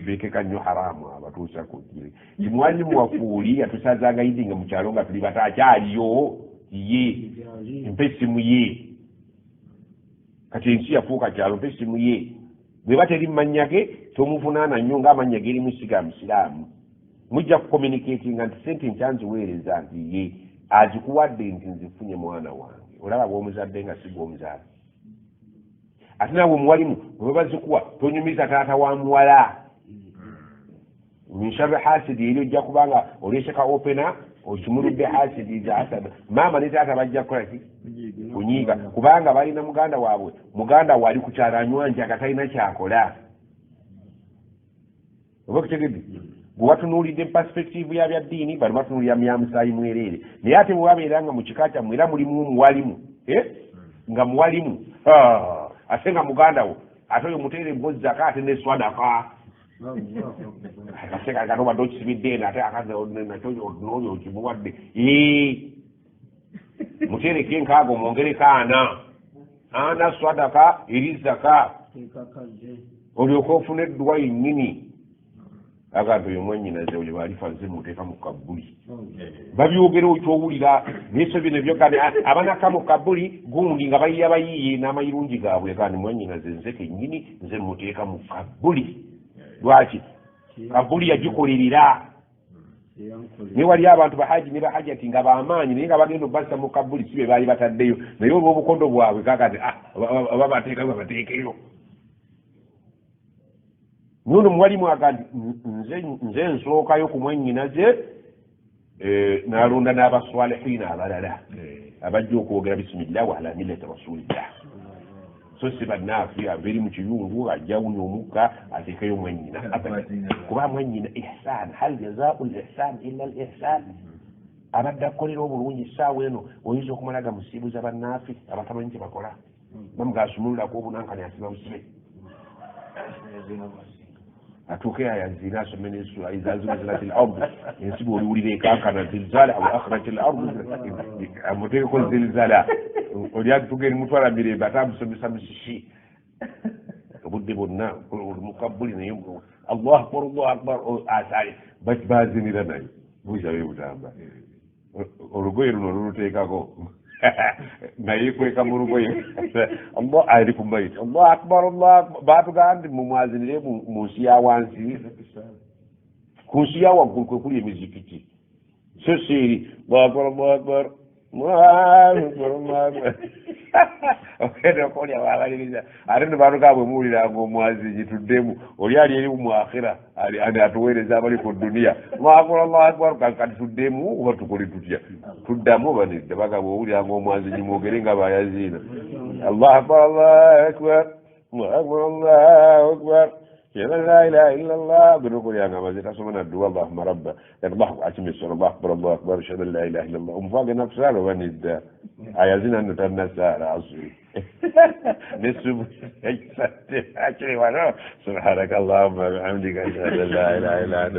bekeka nnyo haramu abatuusa ku gire timuwalimu wafuuli yatusaazanga idi nga mukyalo nga tuli batakyaliyo ye mpa essimu ye kati ensi yafuuka kyalo mpa essimu ye bwe bateri mumanya ge tomuvunaana nnyo ng'amanya ge erimu siga musiraamu mujja kucommunicatinga nti sente nkyanziweereza nti ye azikuwadde nti nzifunye mwana wange olaba bw'omuzadde nga sigwa omuzaala ate naawe omuwalimu bwe bazikuwa tonyumiza taata wa muwala minsharri hasidi eri ojja kubanga oleseka opena okimuludde hasidi za hasada maama ne taata bajja kukolaki kunyiiga kubanga balina muganda waabwe muganda we ali ku kyalo anywanja nga talina kyakola oba kutegedde bwe watunuulidde perspective ya byaddiini bali batunuulira myamusaayi mwereere naye ate bwe wabeera nga mu kika kyammwe era mulimu omuwalimu nga muwalimu ate nga muganda wo ate oyo muteere embozaka ate ne swadaka akaseka kano badde okisibidde eno ate nakyo n'oyo okimuwadde muteereko enkaaga omwongereko ana swadaka erizaka olyoka ofuna edduwa yennyini agambe oyo mwannyinaze oyo baalifa nze muteeka mu kabbuli babyogera okyowulira naye bino ebyo kandi abanaka mu kabbuli gundi nga bayiya bayiye n'amayirungi gaabwe kandi mwannyinaze nze kennyini nze muteeka mu kabbuli lwaki kabbuli yagikolerera naye wali abantu bahaji ne bahajati nga bamaanyi naye nga bagenda obbasa mu kabbuli si be baali bataddeyo naye olw'obukondo bwabwe kakati oba bateekeyo nuno mwalimu agandi nze nsookayo ku mwannyinaze n'alonda n'abaswalihiina abalala abajja okwogera bisimillah wa ala millati rasulillah so si bannaafi abeeri mu kiyungu ajjawunya omukka ateekayo mwannyina kuba mwannyina ihsan hal jazaau l ihsan illa l ihsan abadde akkolera obulungi essaawa eno oyinza okumala gamusiibuza bannaafi abatamanyi kye bakola bamugasumululako obunankani asiba busibe atuuke ayazina asome nesura iza zulzilat al-ard ensibu oliwulira ekankana zilzala aw akhrajat al-ard amuteekeko zilzala oli atugeri mutwala mirembe ate amusomesa musisi obudde bonna mukabbuli naye allahu akbar allahu akbar asale bazinira naye buzabe butamba olugoye luno luluteekako naye kweka mu lugoye allah ali ku maiti allahu akbar allah akbar baatugaa nti mumwazinire mu nsi ya wansi ku nsi ya waggulu kwe kuli emizikiti so siiri allahu akbar okenda okolya babaliriza ate ne baatugaa bwe muwuliranga omwazinyi tuddemu oli ali eri mu akhira atuweereza abali ku duniya allahu akbar kati tuddemu oba tukole tutya tuddamu oba nedda baga bwowuliranga omwazinyi mwogere nga bayaziina allahu akbar allahu akbar allahu akbar لا إله إلا الله بنقول يا جماعة زين أسمعنا الدعاء اللهم رب الله أتم الصلاة الله أكبر الله أكبر أشهد أن لا إله إلا الله ومفاق نفسه لو أن الدعاء عايزين أن نتنسى على عصري نسب سبحانك اللهم وبحمدك أشهد أن لا إله إلا أنت